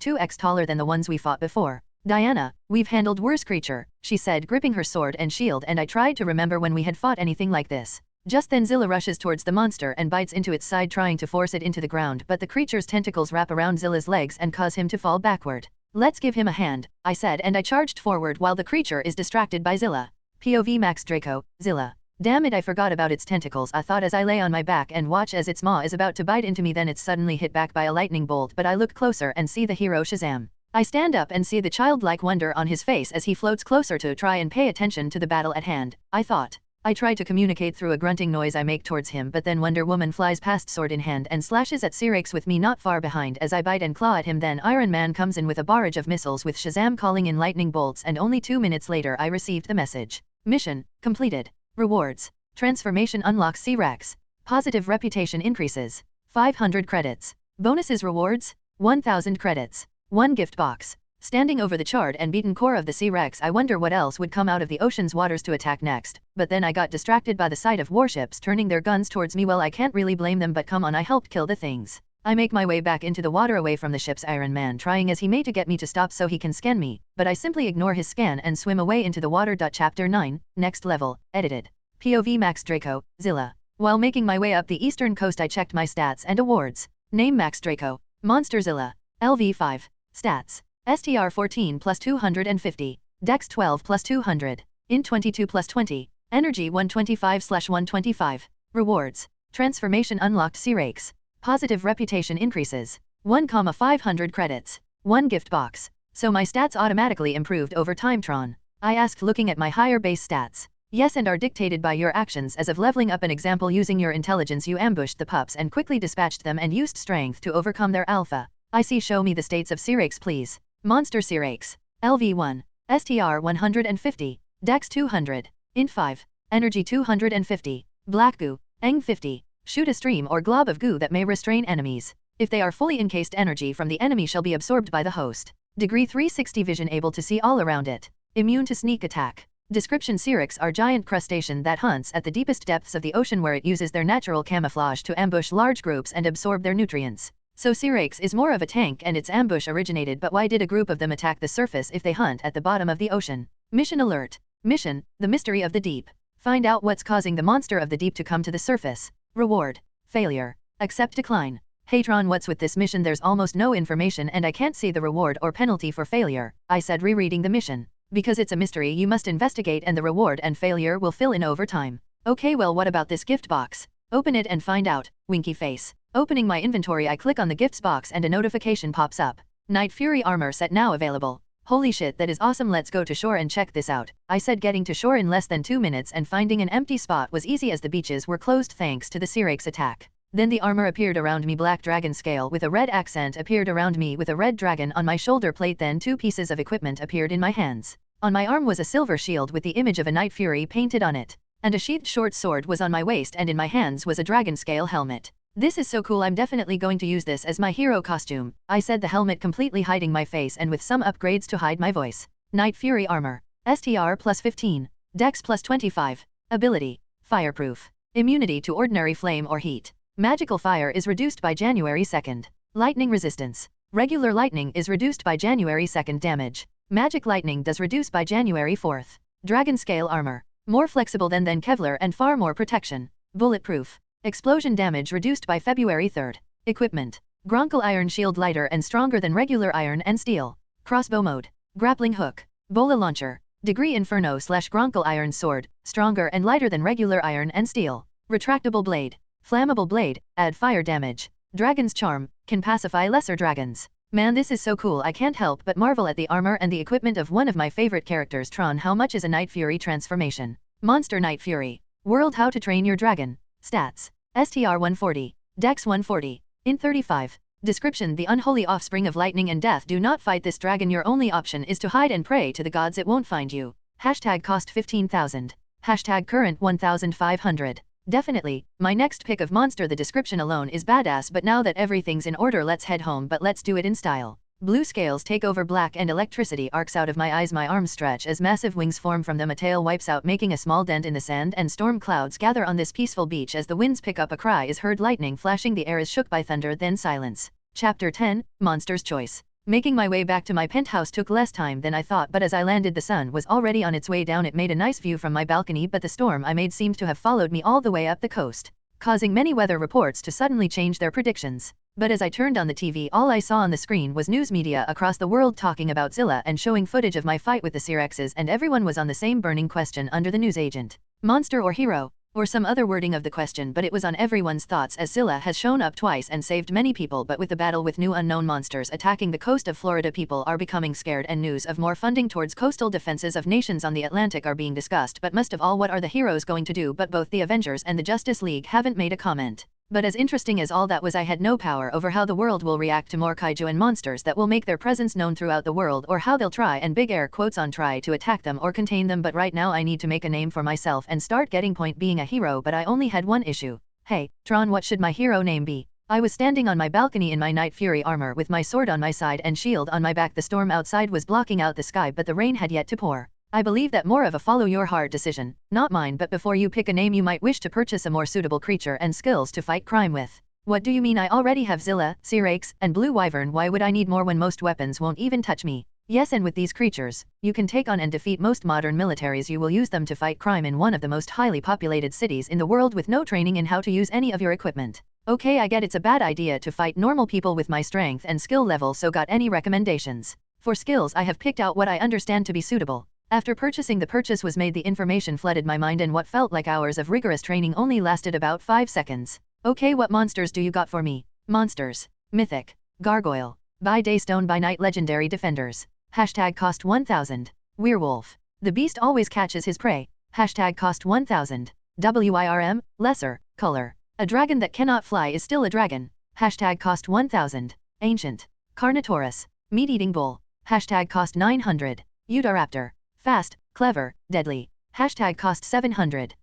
2x taller than the ones we fought before. Diana, we've handled worse creature, she said, gripping her sword and shield, and I tried to remember when we had fought anything like this. Just then Zilla rushes towards the monster and bites into its side, trying to force it into the ground, but the creature's tentacles wrap around Zilla's legs and cause him to fall backward. Let's give him a hand, I said, and I charged forward while the creature is distracted by Zilla. POV Max Draco, Zilla. Damn it, I forgot about its tentacles, I thought as I lay on my back and watch as its maw is about to bite into me. Then it's suddenly hit back by a lightning bolt, but I look closer and see the hero Shazam. I stand up and see the childlike wonder on his face as he floats closer to try and pay attention to the battle at hand, I thought. I try to communicate through a grunting noise I make towards him, but then Wonder Woman flies past sword in hand and slashes at Syrinx with me not far behind as I bite and claw at him. Then Iron Man comes in with a barrage of missiles with Shazam calling in lightning bolts, and only 2 minutes later I received the message. Mission completed. Rewards. Transformation unlocks Syrinx. Positive reputation increases. 500 credits. Bonuses rewards. 1000 credits. 1 gift box. Standing over the charred and beaten core of the Syrinx, I wonder what else would come out of the ocean's waters to attack next, but then I got distracted by the sight of warships turning their guns towards me. Well, I can't really blame them, but come on, I helped kill the things. I make my way back into the water away from the ships, Iron Man trying as he may to get me to stop so he can scan me, but I simply ignore his scan and swim away into the water. Chapter 9, Next Level, edited. POV Max Draco, Zilla. While making my way up the eastern coast I checked my stats and awards. Name Max Draco. Monster Zilla. LV5. Stats. STR 14 plus 250. Dex 12 plus 200. Int 22 plus 20. Energy 125/125. Rewards. Transformation unlocked Syrinx. Positive reputation increases. 1,500 credits. 1 gift box. So my stats automatically improved over time, Tron? I asked, looking at my higher base stats. Yes, and are dictated by your actions. As of leveling up, an example, using your intelligence you ambushed the pups and quickly dispatched them and used strength to overcome their alpha. I see. Show me the states of Syrinx please. Monster Syrinx. LV1. STR 150. Dex 200. Int 5. Energy 250. Black goo. Eng 50. Shoot a stream or glob of goo that may restrain enemies. If they are fully encased, energy from the enemy shall be absorbed by the host. Degree 360 vision, able to see all around it. Immune to sneak attack. Description: Syrinx are giant crustacean that hunts at the deepest depths of the ocean, where it uses their natural camouflage to ambush large groups and absorb their nutrients. So Syrinx is more of a tank, and its ambush originated, but why did a group of them attack the surface if they hunt at the bottom of the ocean? Mission alert. Mission: The Mystery of the Deep. Find out what's causing the monster of the deep to come to the surface. Reward: failure. Accept decline. Hey Tron, what's with this mission? There's almost no information and I can't see the reward or penalty for failure, I said, rereading the mission. Because it's a mystery you must investigate, and the reward and failure will fill in over time. Okay, well, what about this gift box? Open it and find out. Winky face. Opening my inventory, I click on the gifts box and a notification pops up. Night Fury armor set now available. Holy shit, that is awesome. Let's go to shore and check this out, I said, getting to shore in less than 2 minutes, and finding an empty spot was easy as the beaches were closed thanks to the Syrinx attack. Then the armor appeared around me. Black dragon scale with a red accent appeared around me with a red dragon on my shoulder plate. Then 2 pieces of equipment appeared in my hands. On my arm was a silver shield with the image of a Night Fury painted on it. And a sheathed short sword was on my waist, and in my hands was a dragon scale helmet. This is so cool, I'm definitely going to use this as my hero costume, I said, the helmet completely hiding my face and with some upgrades to hide my voice. Night Fury armor. STR plus 15. Dex plus 25. Ability: fireproof. Immunity to ordinary flame or heat. Magical fire is reduced by January 2nd. Lightning resistance. Regular lightning is reduced by January 2nd damage. Magic lightning does reduce by January 4th. Dragon scale armor. More flexible than Kevlar and far more protection. Bulletproof. Explosion damage reduced by February 3rd. Equipment: Gronkle iron shield, lighter and stronger than regular iron and steel. Crossbow mode. Grappling hook. Bola launcher. Degree Inferno/Gronkle iron sword, stronger and lighter than regular iron and steel. Retractable blade. Flammable blade, add fire damage. Dragon's charm, can pacify lesser dragons. Man, this is so cool. I can't help but marvel at the armor and the equipment of one of my favorite characters. Tron. How much is a Night Fury transformation? Monster Night Fury. World How to Train Your Dragon. Stats. STR 140. Dex 140. In 35. Description: the unholy offspring of lightning and death do not fight this dragon. Your only option is to hide and pray to the gods. It won't find you. Hashtag cost 15,000. Hashtag current 1,500. Definitely, my next pick of monster. The description alone is badass, but now that everything's in order, let's head home, but let's do it in style. Blue scales take over black and electricity arcs out of my eyes. My arms stretch as massive wings form from them. A tail wipes out, making a small dent in the sand, and storm clouds gather on this peaceful beach as the winds pick up. A cry is heard, lightning flashing, the air is shook by thunder, then silence. Chapter 10, Monster's Choice. Making my way back to my penthouse took less time than I thought, but as I landed the sun was already on its way down. It made a nice view from my balcony, but the storm I made seemed to have followed me all the way up the coast, causing many weather reports to suddenly change their predictions. But as I turned on the TV, all I saw on the screen was news media across the world talking about Zilla and showing footage of my fight with the Cyrexes, and everyone was on the same burning question under the news agent. Monster or hero? Or some other wording of the question, but it was on everyone's thoughts as Zilla has shown up twice and saved many people. But with the battle with new unknown monsters attacking the coast of Florida, people are becoming scared, and news of more funding towards coastal defenses of nations on the Atlantic are being discussed. But most of all, what are the heroes going to do? But both the Avengers and the Justice League haven't made a comment. But as interesting as all that was, I had no power over how the world will react to more kaiju and monsters that will make their presence known throughout the world, or how they'll try, and big air quotes on try, to attack them or contain them. But right now I need to make a name for myself and start getting point being a hero. But I only had one issue. Hey, Tron, what should my hero name be? I was standing on my balcony in my Night Fury armor with my sword on my side and shield on my back. The storm outside was blocking out the sky, but the rain had yet to pour. I believe that more of a follow your heart decision, not mine. But before you pick a name, you might wish to purchase a more suitable creature and skills to fight crime with. What do you mean? I already have Zilla, Cyrax, and Blue Wyvern. Why would I need more when most weapons won't even touch me? Yes, and with these creatures, you can take on and defeat most modern militaries. You will use them to fight crime in one of the most highly populated cities in the world with no training in how to use any of your equipment. Okay, I get it's a bad idea to fight normal people with my strength and skill level, so got any recommendations? For skills, I have picked out what I understand to be suitable. After purchasing, the purchase was made, the information flooded my mind, and what felt like hours of rigorous training only lasted about 5 seconds. Okay, what monsters do you got for me? Monsters. Mythic. Gargoyle. By day, stone by night, legendary defenders. Hashtag cost 1,000. Werewolf. The beast always catches his prey. Hashtag cost 1,000. WIRM, lesser, color. A dragon that cannot fly is still a dragon. Hashtag cost 1,000. Ancient. Carnotaurus. Meat-eating bull. Hashtag cost 900. Utahraptor. Fast, clever, deadly. Hashtag cost 700.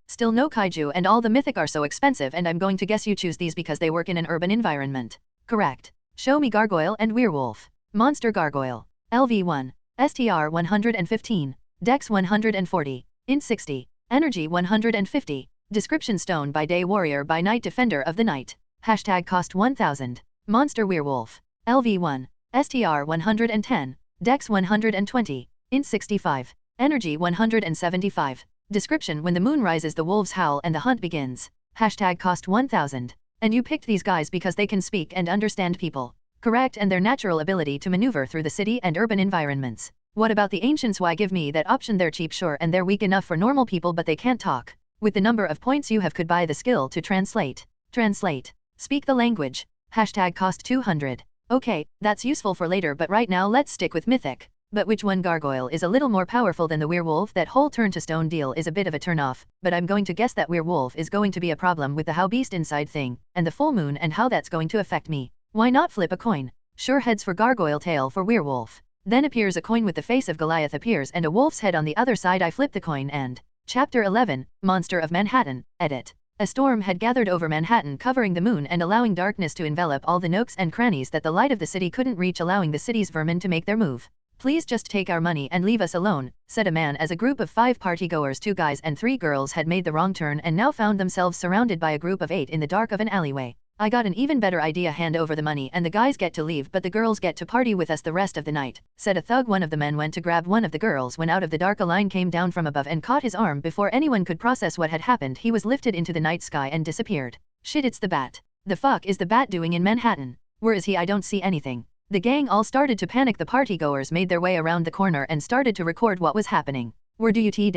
Still no kaiju, and all the mythic are so expensive, and I'm going to guess you choose these because they work in an urban environment. Correct. Show me gargoyle and werewolf. Monster gargoyle. LV1. STR 115. Dex 140. Int 60. Energy 150. Description: stone by day, warrior by night, defender of the night. Hashtag cost 1,000. Monster werewolf. LV1. STR 110. Dex 120. Int 65. Energy 175. Description: when the moon rises, the wolves howl and the hunt begins. Hashtag cost 1,000. And you picked these guys because they can speak and understand people. Correct, and their natural ability to maneuver through the city and urban environments. What about the ancients? Why give me that option? They're cheap, sure, and they're weak enough for normal people, but they can't talk. With the number of points you have, could buy the skill to translate. Translate. Speak the language. Hashtag cost 200. Okay, that's useful for later, but right now let's stick with mythic. But which one? Gargoyle is a little more powerful than the werewolf. That whole turn to stone deal is a bit of a turn-off, but I'm going to guess that werewolf is going to be a problem with the how beast inside thing, and the full moon, and how that's going to affect me. Why not flip a coin? Sure, heads for gargoyle, tail for werewolf. Then appears a coin with the face of Goliath appears and a wolf's head on the other side. I flip the coin and... Chapter 11, Monster of Manhattan, edit. A storm had gathered over Manhattan, covering the moon and allowing darkness to envelop all the nooks and crannies that the light of the city couldn't reach, allowing the city's vermin to make their move. Please just take our money and leave us alone, said a man as a group of 5 partygoers, 2 guys and 3 girls, had made the wrong turn and now found themselves surrounded by a group of 8 in the dark of an alleyway. I got an even better idea. Hand over the money and the guys get to leave, but the girls get to party with us the rest of the night, said a thug. One of the men went to grab one of the girls when out of the dark a line came down from above and caught his arm. Before anyone could process what had happened, he was lifted into the night sky and disappeared. Shit, it's the Bat. The fuck is the Bat doing in Manhattan? Where is he? I don't see anything. The gang all started to panic. The partygoers made their way around the corner and started to record what was happening. Where do you t-?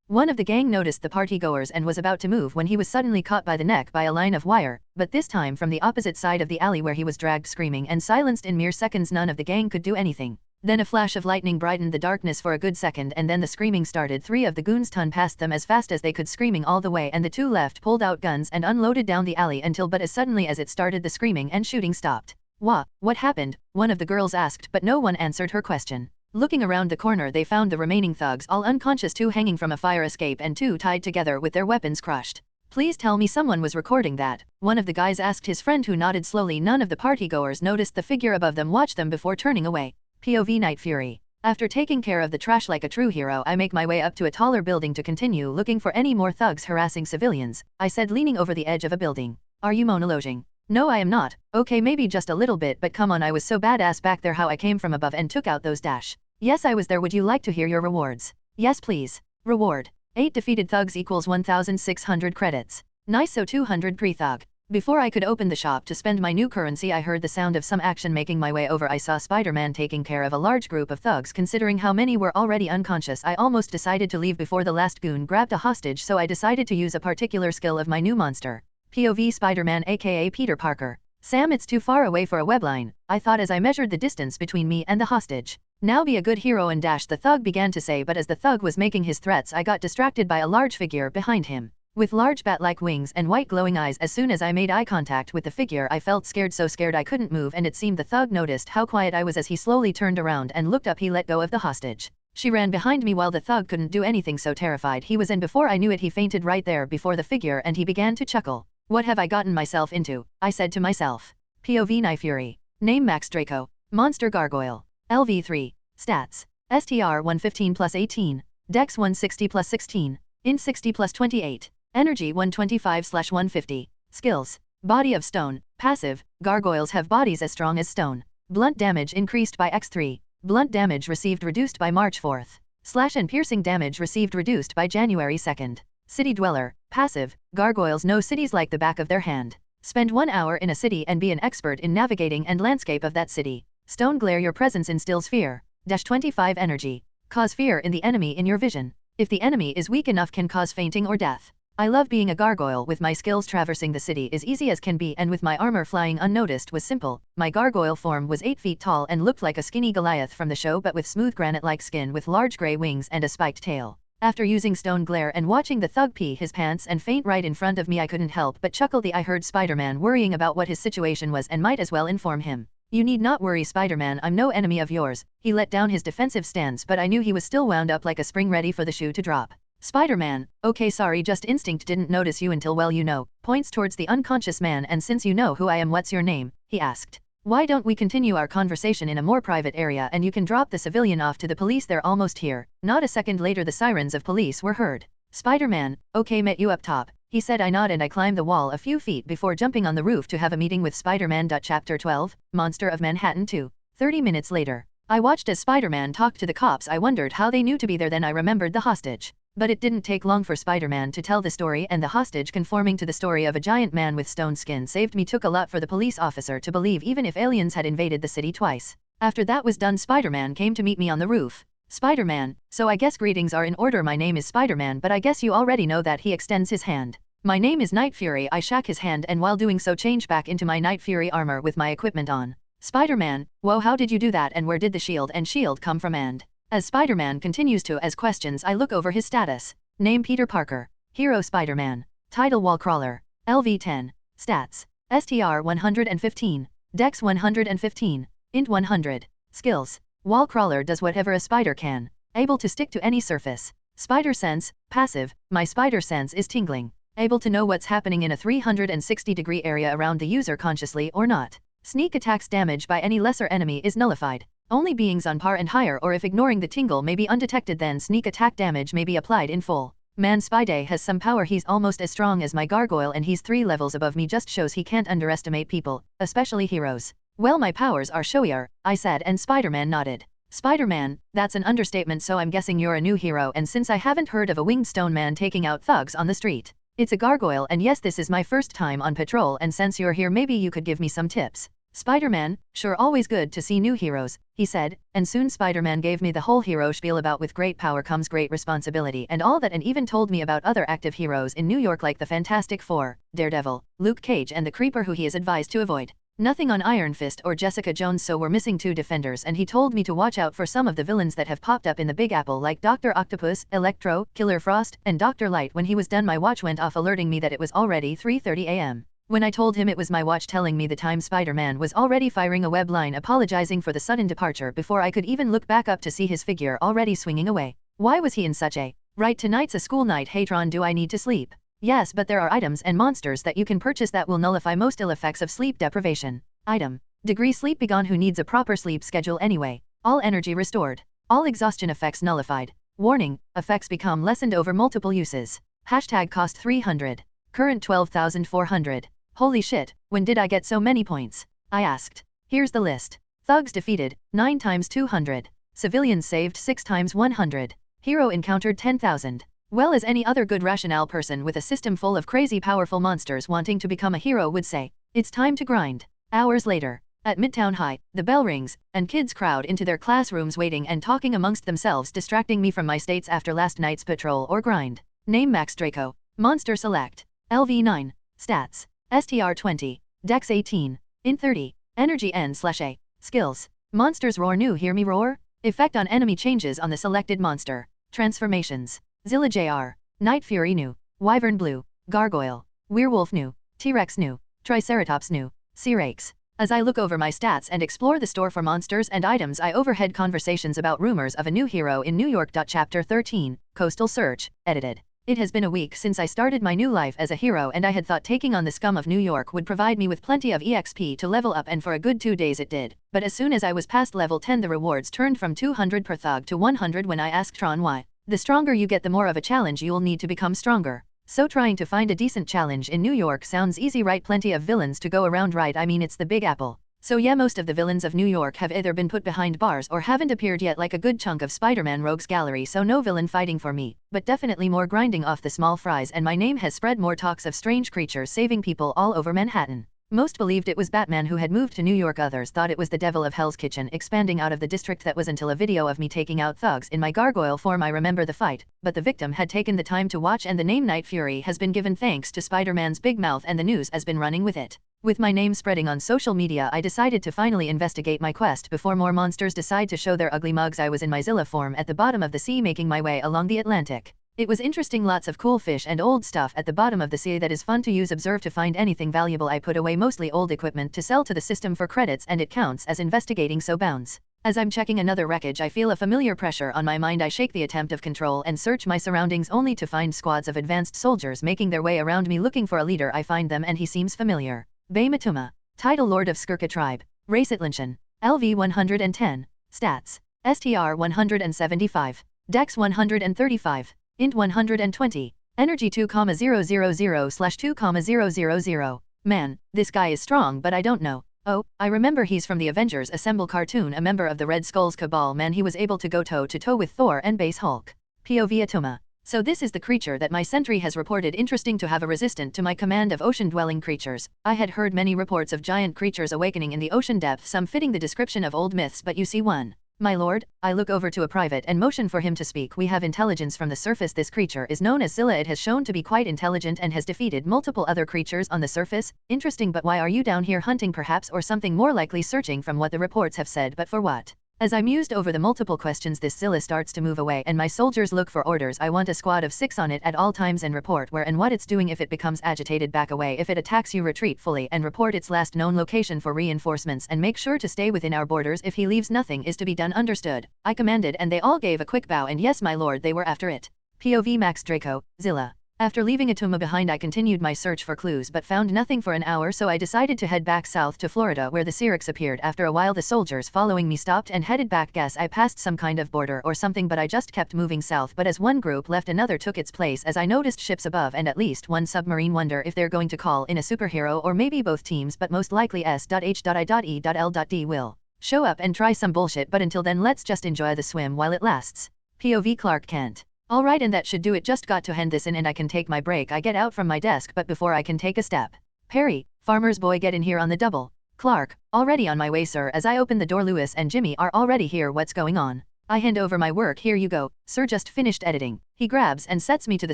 One of the gang noticed the partygoers and was about to move when he was suddenly caught by the neck by a line of wire, but this time from the opposite side of the alley where he was dragged screaming and silenced in mere seconds. None of the gang could do anything. Then a flash of lightning brightened the darkness for a good second and then the screaming started. 3 of the goons turned past them as fast as they could, screaming all the way, and the 2 left pulled out guns and unloaded down the alley until but as suddenly as it started the screaming and shooting stopped. What happened? One of the girls asked, but no one answered her question. Looking around the corner they found the remaining thugs all unconscious, 2 hanging from a fire escape and 2 tied together with their weapons crushed. Please tell me someone was recording that, one of the guys asked his friend, who nodded slowly. None of the partygoers noticed the figure above them watched them before turning away. POV Night Fury. After taking care of the trash like a true hero, I make my way up to a taller building to continue looking for any more thugs harassing civilians, I said, leaning over the edge of a building. Are you monologuing? No, I am not. Okay, maybe just a little bit, but come on, I was so badass back there. How I came from above and took out those dash. Yes, I was there. Would you like to hear your rewards? Yes, please. Reward. 8 defeated thugs equals 1,600 credits. Nice, so 200 pre-thug. Before I could open the shop to spend my new currency, I heard the sound of some action. Making my way over, I saw Spider-Man taking care of a large group of thugs. Considering how many were already unconscious, I almost decided to leave before the last goon grabbed a hostage, so I decided to use a particular skill of my new monster. POV Spider-Man aka Peter Parker. Sam, it's too far away for a webline, I thought as I measured the distance between me and the hostage. Now be a good hero and dash, the thug began to say, but as the thug was making his threats I got distracted by a large figure behind him. With large bat-like wings and white glowing eyes. As soon as I made eye contact with the figure I felt scared, so scared I couldn't move, and it seemed the thug noticed how quiet I was. As he slowly turned around and looked up, he let go of the hostage. She ran behind me while the thug couldn't do anything, so terrified he was, and before I knew it he fainted right there before the figure and he began to chuckle. What have I gotten myself into? I said to myself. POV Night Fury. Name Max Draco. Monster Gargoyle. LV3. Stats. STR 115 plus 18. Dex 160 plus 16. Int 60 plus 28. Energy 125/150. Skills. Body of Stone. Passive. Gargoyles have bodies as strong as stone. Blunt damage increased by x3. Blunt damage received reduced by March 4th. Slash and piercing damage received reduced by January 2nd. City Dweller. Passive. Gargoyles know cities like the back of their hand. Spend 1 hour in a city and be an expert in navigating and landscape of that city. Stone Glare. Your presence instills fear. 25 energy. Cause fear in the enemy in your vision. If the enemy is weak enough, can cause fainting or death. I love being a gargoyle. With my skills, traversing the city is easy as can be, and with my armor, flying unnoticed was simple. My gargoyle form was 8 feet tall and looked like a skinny Goliath from the show, but with smooth granite-like skin with large gray wings and a spiked tail. After using Stone Glare and watching the thug pee his pants and faint right in front of me, I couldn't help but chuckle. I heard Spider-Man worrying about what his situation was and might as well inform him. You need not worry, Spider-Man, I'm no enemy of yours. He let down his defensive stance, but I knew he was still wound up like a spring ready for the shoe to drop. Spider-Man, okay, sorry, just instinct, didn't notice you until, well, you know, points towards the unconscious man, and since you know who I am, what's your name? He asked. Why don't we continue our conversation in a more private area and you can drop the civilian off to the police, they're almost here. Not a second later the sirens of police were heard. Spider-Man, okay, met you up top, he said. I nodded and I climbed the wall a few feet before jumping on the roof to have a meeting with Spider-Man. Chapter 12, Monster of Manhattan 2. 30 minutes later. I watched as Spider-Man talked to the cops. I wondered how they knew to be there, then I remembered the hostage. But it didn't take long for Spider-Man to tell the story, and the hostage, conforming to the story of a giant man with stone skin saved me, took a lot for the police officer to believe, even if aliens had invaded the city twice. After that was done, Spider-Man came to meet me on the roof. Spider-Man, so I guess greetings are in order. My name is Spider-Man, but I guess you already know that. He extends his hand. My name is Night Fury. I shake his hand and while doing so change back into my Night Fury armor with my equipment on. Spider-Man, whoa, how did you do that, and where did the shield and shield come from? And as Spider-Man continues to ask questions, I look over his status. Name Peter Parker. Hero Spider-Man. Title Wallcrawler. LV10. Stats. STR 115. Dex 115. Int 100. Skills. Wallcrawler does whatever a spider can. Able to stick to any surface. Spider sense. Passive. My spider sense is tingling. Able to know what's happening in a 360-degree area around the user consciously or not. Sneak attacks. Damage by any lesser enemy is nullified. Only beings on par and higher, or if ignoring the tingle may be undetected, then sneak attack damage may be applied in full. Man, Spidey has some power. He's almost as strong as my gargoyle and he's 3 levels above me. Just shows he can't underestimate people, especially heroes. Well, my powers are showier, I said, and Spider-Man nodded. Spider-Man, that's an understatement, so I'm guessing you're a new hero, and since I haven't heard of a winged stone man taking out thugs on the street. It's a gargoyle, and yes, this is my first time on patrol, and since you're here maybe you could give me some tips. Spider-Man, sure, always good to see new heroes, he said, and soon Spider-Man gave me the whole hero spiel about with great power comes great responsibility and all that, and even told me about other active heroes in New York like the Fantastic Four, Daredevil, Luke Cage and the Creeper who he is advised to avoid. Nothing on Iron Fist or Jessica Jones, so we're missing 2 defenders, and he told me to watch out for some of the villains that have popped up in the Big Apple like Dr. Octopus, Electro, Killer Frost, and Dr. Light. When he was done my watch went off alerting me that it was already 3:30 a.m. When I told him it was my watch telling me the time, Spider-Man was already firing a web line apologizing for the sudden departure before I could even look back up to see his figure already swinging away. Why was he in such a right? Tonight's a school night. Hey Tron, do I need to sleep? Yes, but there are items and monsters that you can purchase that will nullify most ill effects of sleep deprivation. Item. Degree Sleep Begone. Who needs a proper sleep schedule anyway? All energy restored. All exhaustion effects nullified. Warning, effects become lessened over multiple uses. Hashtag cost 300. Current 12,400. Holy shit, when did I get so many points? I asked. Here's the list. Thugs defeated, 9 times 200. Civilians saved 6 times 100. Hero encountered 10,000. Well, as any other good rationale person with a system full of crazy powerful monsters wanting to become a hero would say, it's time to grind. Hours later, at Midtown High, the bell rings, and kids crowd into their classrooms waiting and talking amongst themselves, distracting me from my states after last night's patrol or grind. Name Max Draco. Monster select. LV9. Stats. STR 20. Dex 18. Int 30. Energy N/A. Skills. Monsters roar new. Hear me roar? Effect on enemy changes on the selected monster. Transformations. Zilla Jr. Night Fury new. Wyvern blue. Gargoyle. Werewolf new. T-Rex new. Triceratops new. T-Rex. As I look over my stats and explore the store for monsters and items, I overhead conversations about rumors of a new hero in New York. Chapter 13, Coastal Search, edited. It has been a week since I started my new life as a hero, and I had thought taking on the scum of New York would provide me with plenty of EXP to level up, and for a good 2 days it did. But as soon as I was past level 10, the rewards turned from 200 per thug to 100 when I asked Tron why. The stronger you get, the more of a challenge you'll need to become stronger. So trying to find a decent challenge in New York sounds easy, right? Plenty of villains to go around, right? I mean, it's the Big Apple. So yeah, most of the villains of New York have either been put behind bars or haven't appeared yet, like a good chunk of Spider-Man rogues gallery, so no villain fighting for me, but definitely more grinding off the small fries, and my name has spread more talks of strange creatures saving people all over Manhattan. Most believed it was Batman who had moved to New York, others thought it was the devil of Hell's Kitchen expanding out of the district. That was until a video of me taking out thugs in my gargoyle form. I remember the fight, but the victim had taken the time to watch, and the name Night Fury has been given thanks to Spider-Man's big mouth, and the news has been running with it. With my name spreading on social media, I decided to finally investigate my quest before more monsters decide to show their ugly mugs. I was in my Zilla form at the bottom of the sea, making my way along the Atlantic. It was interesting, lots of cool fish and old stuff at the bottom of the sea that is fun to use. Observe to find anything valuable. I put away mostly old equipment to sell to the system for credits, and it counts as investigating, so bounce. As I'm checking another wreckage, I feel a familiar pressure on my mind. I shake the attempt of control and search my surroundings, only to find squads of advanced soldiers making their way around me looking for a leader. I find them, and he seems familiar. Bay Matuma. Title: Lord of Skirka Tribe. Race: Atlantean. LV 110. Stats: STR 175. Dex 135. Int 120. Energy 2,000/2,000. Man, this guy is strong, but I don't know. Oh, I remember he's from the Avengers Assemble cartoon, a member of the Red Skull's cabal. Man, he was able to go toe-to-toe with Thor and base Hulk. POV Atuma. So this is the creature that my sentry has reported. Interesting to have a resistant to my command of ocean-dwelling creatures. I had heard many reports of giant creatures awakening in the ocean depths, some fitting the description of old myths, but you see one. My lord, I look over to a private and motion for him to speak. We have intelligence from the surface. This creature is known as Zilla. It has shown to be quite intelligent and has defeated multiple other creatures on the surface. Interesting, but why are you down here? Hunting perhaps, or something more likely searching from what the reports have said, but for what? As I mused over the multiple questions, this Zilla starts to move away, and my soldiers look for orders. I want a squad of 6 on it at all times and report where and what it's doing. If it becomes agitated, back away. If it attacks you, retreat fully and report its last known location for reinforcements, and make sure to stay within our borders. If he leaves, nothing is to be done. Understood, I commanded, and they all gave a quick bow, and yes, my lord, they were after it. POV Max Draco, Zilla. After leaving Atuma behind, I continued my search for clues but found nothing for an hour, so I decided to head back south to Florida, where the Syrinx appeared. After a while, the soldiers following me stopped and headed back. Guess I passed some kind of border or something, but I just kept moving south. But as one group left, another took its place, as I noticed ships above and at least one submarine. Wonder if they're going to call in a superhero, or maybe both teams, but most likely S.H.I.E.L.D. will show up and try some bullshit. But until then, let's just enjoy the swim while it lasts. POV Clark Kent. Alright, and that should do it. Just got to hand this in and I can take my break. I get out from my desk, but before I can take a step. Perry, farmer's boy, get in here on the double. Clark, already on my way sir. As I open the door, Lewis and Jimmy are already here. What's going on? I hand over my work. Here you go, sir, just finished editing. He grabs and sets me to the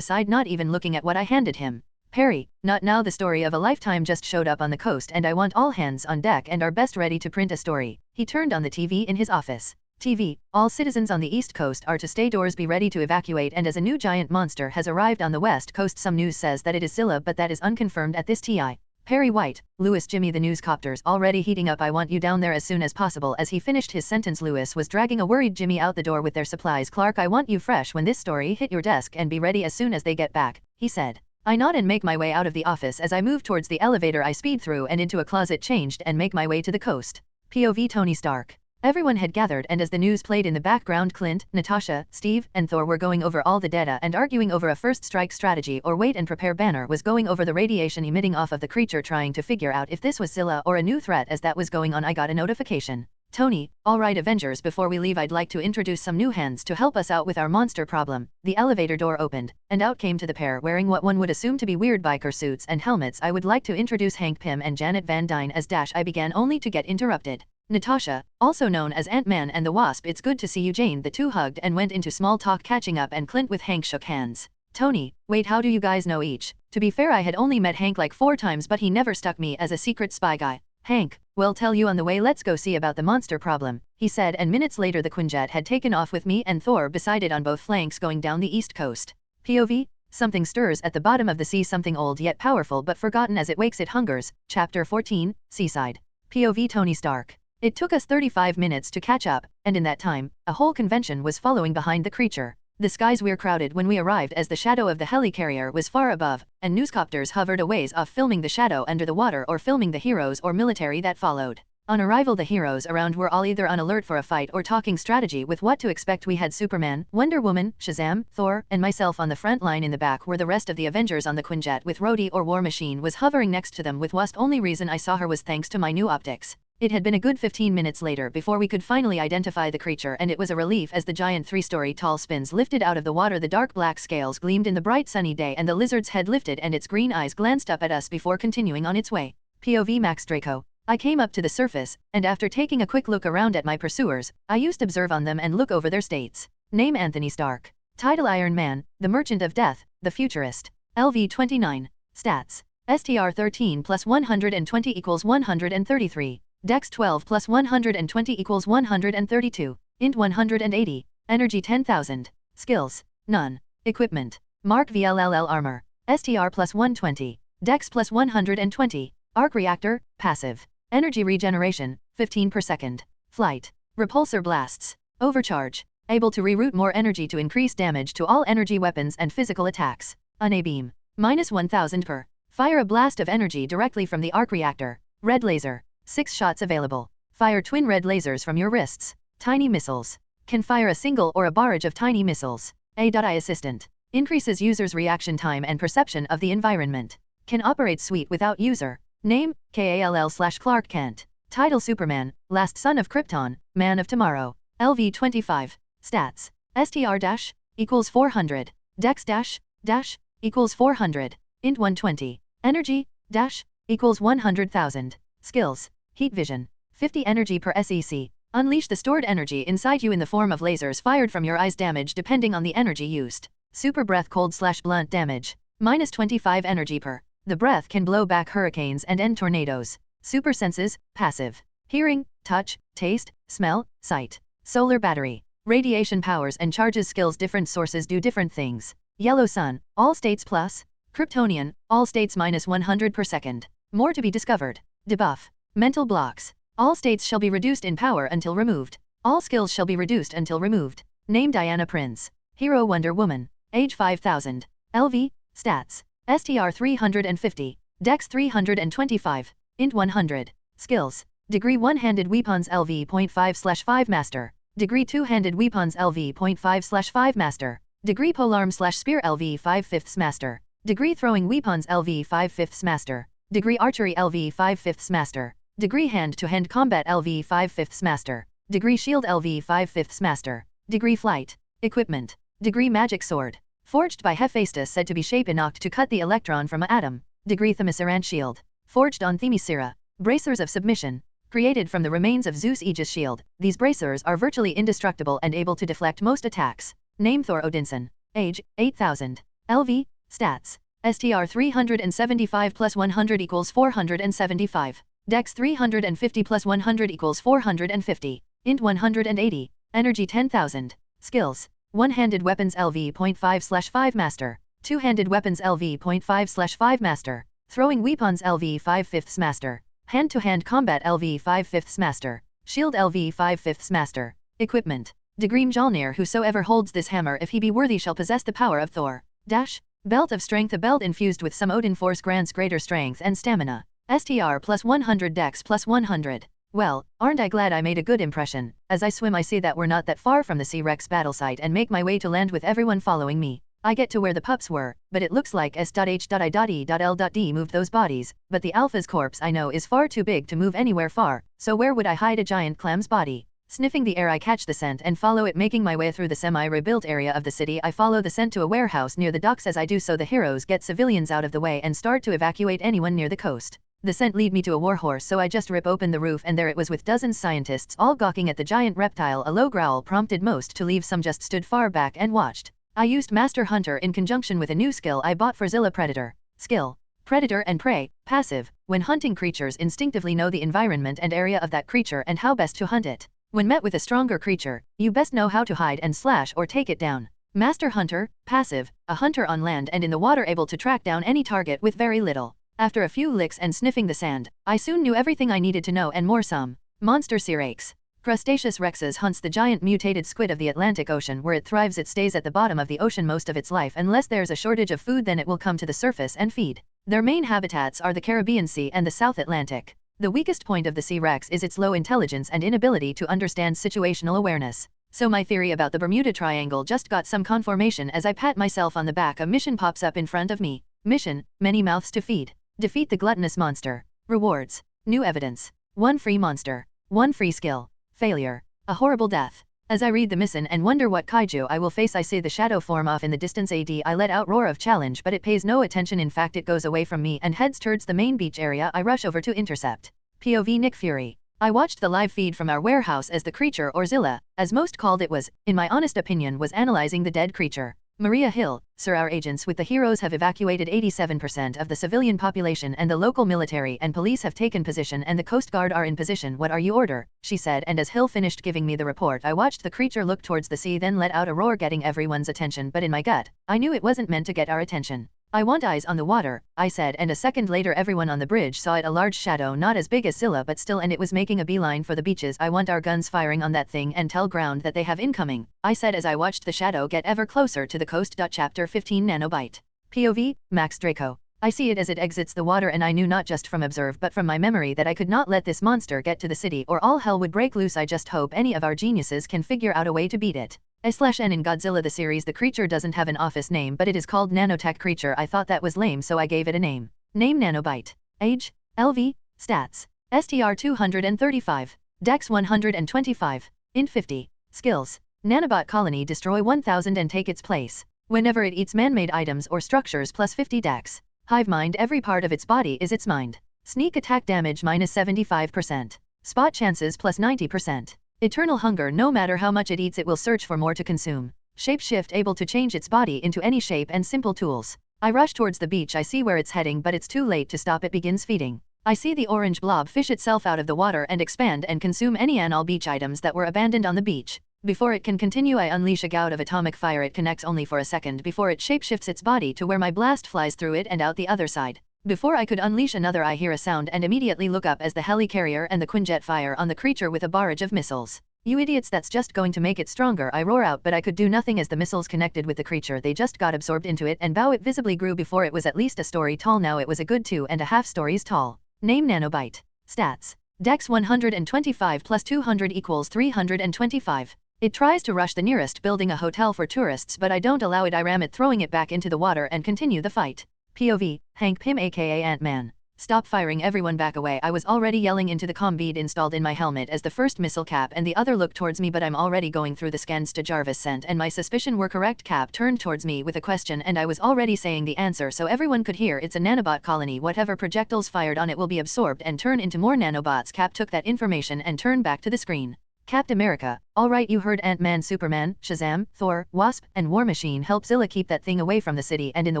side, not even looking at what I handed him. Perry, not now. The story of a lifetime just showed up on the coast and I want all hands on deck and our best ready to print a story. He turned on the TV in his office. TV, all citizens on the East Coast are to stay doors, be ready to evacuate, and as a new giant monster has arrived on the West Coast. Some news says that it is Zilla, but that is unconfirmed at this time. Perry White, Lewis, Jimmy, the newscopter's already heating up. I want you down there as soon as possible. As he finished his sentence, Lewis was dragging a worried Jimmy out the door with their supplies. Clark, I want you fresh when this story hit your desk and be ready as soon as they get back, he said. I nod and make my way out of the office. As I move towards the elevator, I speed through and into a closet, changed, and make my way to the coast. POV Tony Stark. Everyone had gathered, and as the news played in the background, Clint, Natasha, Steve, and Thor were going over all the data and arguing over a first strike strategy or wait and prepare. Banner was going over the radiation emitting off of the creature, trying to figure out if this was Zilla or a new threat. As that was going on, I got a notification. Tony, alright Avengers, before we leave I'd like to introduce some new hands to help us out with our monster problem. The elevator door opened, and out came to the pair wearing what one would assume to be weird biker suits and helmets. I would like to introduce Hank Pym and Janet Van Dyne. As I began only to get interrupted. Natasha, also known as Ant-Man and the Wasp, it's good to see you Jane. The two hugged and went into small talk, catching up, and Clint with Hank shook hands. Tony, wait, how do you guys know each? To be fair, I had only met Hank like 4 times, but he never stuck me as a secret spy guy. Hank, we'll tell you on the way. Let's go see about the monster problem, he said, and minutes later the Quinjet had taken off with me and Thor beside it on both flanks going down the East Coast. POV, something stirs at the bottom of the sea, something old yet powerful but forgotten. As it wakes it hungers. Chapter 14, Seaside. POV Tony Stark. It took us 35 minutes to catch up, and in that time, a whole convention was following behind the creature. The skies were crowded when we arrived, as the shadow of the helicarrier was far above, and newscopters hovered a ways off, filming the shadow under the water or filming the heroes or military that followed. On arrival, the heroes around were all either on alert for a fight or talking strategy with what to expect. We had Superman, Wonder Woman, Shazam, Thor, and myself on the front line. In the back were the rest of the Avengers on the Quinjet, with Rhodey or War Machine was hovering next to them with Wasp. Only reason I saw her was thanks to my new optics. It had been a good 15 minutes later before we could finally identify the creature, and it was a relief as the giant 3-story tall spins lifted out of the water. The dark black scales gleamed in the bright sunny day, and the lizard's head lifted and its green eyes glanced up at us before continuing on its way. POV Max Draco. I came up to the surface, and after taking a quick look around at my pursuers, I used observe on them and look over their states. Name Anthony Stark. Title Iron Man, the Merchant of Death, the Futurist. LV 29. Stats. STR 13 plus 120 equals 133. Dex 12 plus 120 equals 132. Int 180. Energy 10,000. Skills. None. Equipment. Mark VLLL armor. STR plus 120. Dex plus 120. Arc reactor, passive. Energy regeneration, 15 per second. Flight. Repulsor blasts. Overcharge. Able to reroute more energy to increase damage to all energy weapons and physical attacks. A beam. Minus 1000 per. Fire a blast of energy directly from the arc reactor. Red laser. 6 shots available. Fire twin red lasers from your wrists. Tiny missiles. Can fire a single or a barrage of tiny missiles. AI assistant. Increases user's reaction time and perception of the environment. Can operate suite without user. Name, KALL/Clark Kent. Title Superman, last son of Krypton, man of tomorrow. LV 25. Stats. STR- equals 400. Dex - equals 400. Int 120. Energy - equals 100,000. Skills. Heat vision. 50 energy per SEC. Unleash the stored energy inside you in the form of lasers fired from your eyes. Damage depending on the energy used. Super breath cold/blunt damage. Minus 25 energy per. The breath can blow back hurricanes and end tornadoes. Super senses, passive. Hearing, touch, taste, smell, sight. Solar battery. Radiation powers and charges. Skills. Different sources do different things. Yellow sun, all states plus. Kryptonian, all states minus 100 per second. More to be discovered. Debuff. Mental blocks. All states shall be reduced in power until removed. All skills shall be reduced until removed. Name Diana Prince. Hero Wonder Woman. Age 5000. LV. Stats. STR 350. Dex 325. Int 100. Skills. Degree 1-handed weapons LV 0.5/5 Master. Degree 2-handed weapons LV 0.5/5 Master. Degree polearm/spear LV 5/5 Master. Degree throwing weapons LV 5/5 Master. Degree archery LV 5/5 Master. Degree hand-to-hand combat LV 5/5 Master. Degree shield LV 5/5 Master. Degree flight. Equipment. Degree magic sword. Forged by Hephaestus, said to be shape enough to cut the electron from an atom. Degree Themyscirant shield. Forged on Themyscira. Bracers of submission. Created from the remains of Zeus' Aegis shield, these bracers are virtually indestructible and able to deflect most attacks. Name Thor Odinson. Age, 8000. LV, Stats. STR 375 plus 100 equals 475. Dex 350 plus 100 equals 450. Int 180. Energy 10,000. Skills. One-handed weapons LV.5/5 Master. Two-handed weapons LV.5/5 Master. Throwing weapons LV 5/5 Master. Hand-to-hand combat LV 5/5 Master. Shield LV 5/5 Master. Equipment. Degreem Mjolnir. Whosoever holds this hammer, if he be worthy, shall possess the power of Thor. Dash. Belt of Strength. A belt infused with some Odin force grants greater strength and stamina. STR plus 100 Dex plus 100. Well, aren't I glad I made a good impression? As I swim I see that we're not that far from the Sea-Rex battle site and make my way to land with everyone following me. I get to where the pups were, but it looks like S.H.I.E.L.D moved those bodies, but the Alpha's corpse I know is far too big to move anywhere far, so where would I hide a giant clam's body? Sniffing the air I catch the scent and follow it, making my way through the semi-rebuilt area of the city. I follow the scent to a warehouse near the docks. As I do so the heroes get civilians out of the way and start to evacuate anyone near the coast. The scent lead me to a warhorse, so I just rip open the roof and there it was with dozens scientists all gawking at the giant reptile. A low growl prompted most to leave, some just stood far back and watched. I used Master Hunter in conjunction with a new skill I bought for Zilla. Predator. Skill. Predator and Prey. Passive. When hunting creatures instinctively know the environment and area of that creature and how best to hunt it. When met with a stronger creature, you best know how to hide and slash or take it down. Master Hunter. Passive. A hunter on land and in the water, able to track down any target with very little. After a few licks and sniffing the sand, I soon knew everything I needed to know and more some. Monster Sea-Rex. Crustaceous Rexes hunts the giant mutated squid of the Atlantic Ocean where it thrives. It stays at the bottom of the ocean most of its life unless there's a shortage of food, then it will come to the surface and feed. Their main habitats are the Caribbean Sea and the South Atlantic. The weakest point of the Sea-Rex is its low intelligence and inability to understand situational awareness. So my theory about the Bermuda Triangle just got some confirmation as I pat myself on the back. A mission pops up in front of me. Mission, many mouths to feed. Defeat the gluttonous monster. Rewards. New evidence. 1 free monster. 1 free skill. Failure. A horrible death. As I read the mission and wonder what kaiju I will face, I see the shadow form off in the distance. I let out roar of challenge, but it pays no attention. In fact, it goes away from me and heads towards the main beach area. I rush over to intercept. POV Nick Fury. I watched the live feed from our warehouse as the creature, or Zilla, as most called it, was, in my honest opinion, was analyzing the dead creature. Maria Hill, sir, our agents with the heroes have evacuated 87% of the civilian population and the local military and police have taken position and the Coast Guard are in position. What are you order? She said, and as Hill finished giving me the report I watched the creature look towards the sea, then let out a roar, getting everyone's attention, but in my gut, I knew it wasn't meant to get our attention. I want eyes on the water, I said, and a second later everyone on the bridge saw it, a large shadow not as big as Zilla but still, and it was making a beeline for the beaches. I want our guns firing on that thing and tell ground that they have incoming, I said as I watched the shadow get ever closer to the coast. Chapter 15 Nanobyte. POV, Max Draco. I see it as it exits the water and I knew not just from observe but from my memory that I could not let this monster get to the city or all hell would break loose. I just hope any of our geniuses can figure out a way to beat it. /N in Godzilla the series the creature doesn't have an office name but it is called Nanotech Creature. I thought that was lame so I gave it a name. Name Nanobyte. Age, LV, Stats. STR 235. Dex 125. Int 50. Skills. Nanobot colony destroy 1000 and take its place. Whenever it eats man-made items or structures plus 50 Dex. Hive mind, every part of its body is its mind. Sneak attack damage minus 75%. Spot chances plus 90%. Eternal hunger, no matter how much it eats it will search for more to consume. Shapeshift, able to change its body into any shape and simple tools. I rush towards the beach. I see where it's heading but it's too late to stop. It begins feeding. I see the orange blob fish itself out of the water and expand and consume any and all beach items that were abandoned on the beach. Before it can continue I unleash a gout of atomic fire. It connects only for a second before it shapeshifts its body to where my blast flies through it and out the other side. Before I could unleash another I hear a sound and immediately look up as the helicarrier and the Quinjet fire on the creature with a barrage of missiles. You idiots, that's just going to make it stronger, I roar out, but I could do nothing as the missiles connected with the creature. They just got absorbed into it and bow. It visibly grew. Before it was at least a story tall, now it was a good 2.5 stories tall. Name Nanobyte. Stats. Dex 125 plus 200 equals 325. It tries to rush the nearest building, a hotel for tourists, but I don't allow it. I ram it, throwing it back into the water and continue the fight. POV, Hank Pym aka Ant-Man. Stop firing, everyone back away. I was already yelling into the comm bead installed in my helmet as the first missile Cap and the other looked towards me, but I'm already going through the scans to Jarvis sent, and my suspicion were correct. Cap turned towards me with a question and I was already saying the answer so everyone could hear. It's a nanobot colony. Whatever projectiles fired on it will be absorbed and turn into more nanobots. Cap took that information and turned back to the screen. Captain America, alright, you heard Ant-Man, Superman, Shazam, Thor, Wasp, and War Machine help Zilla keep that thing away from the city and in the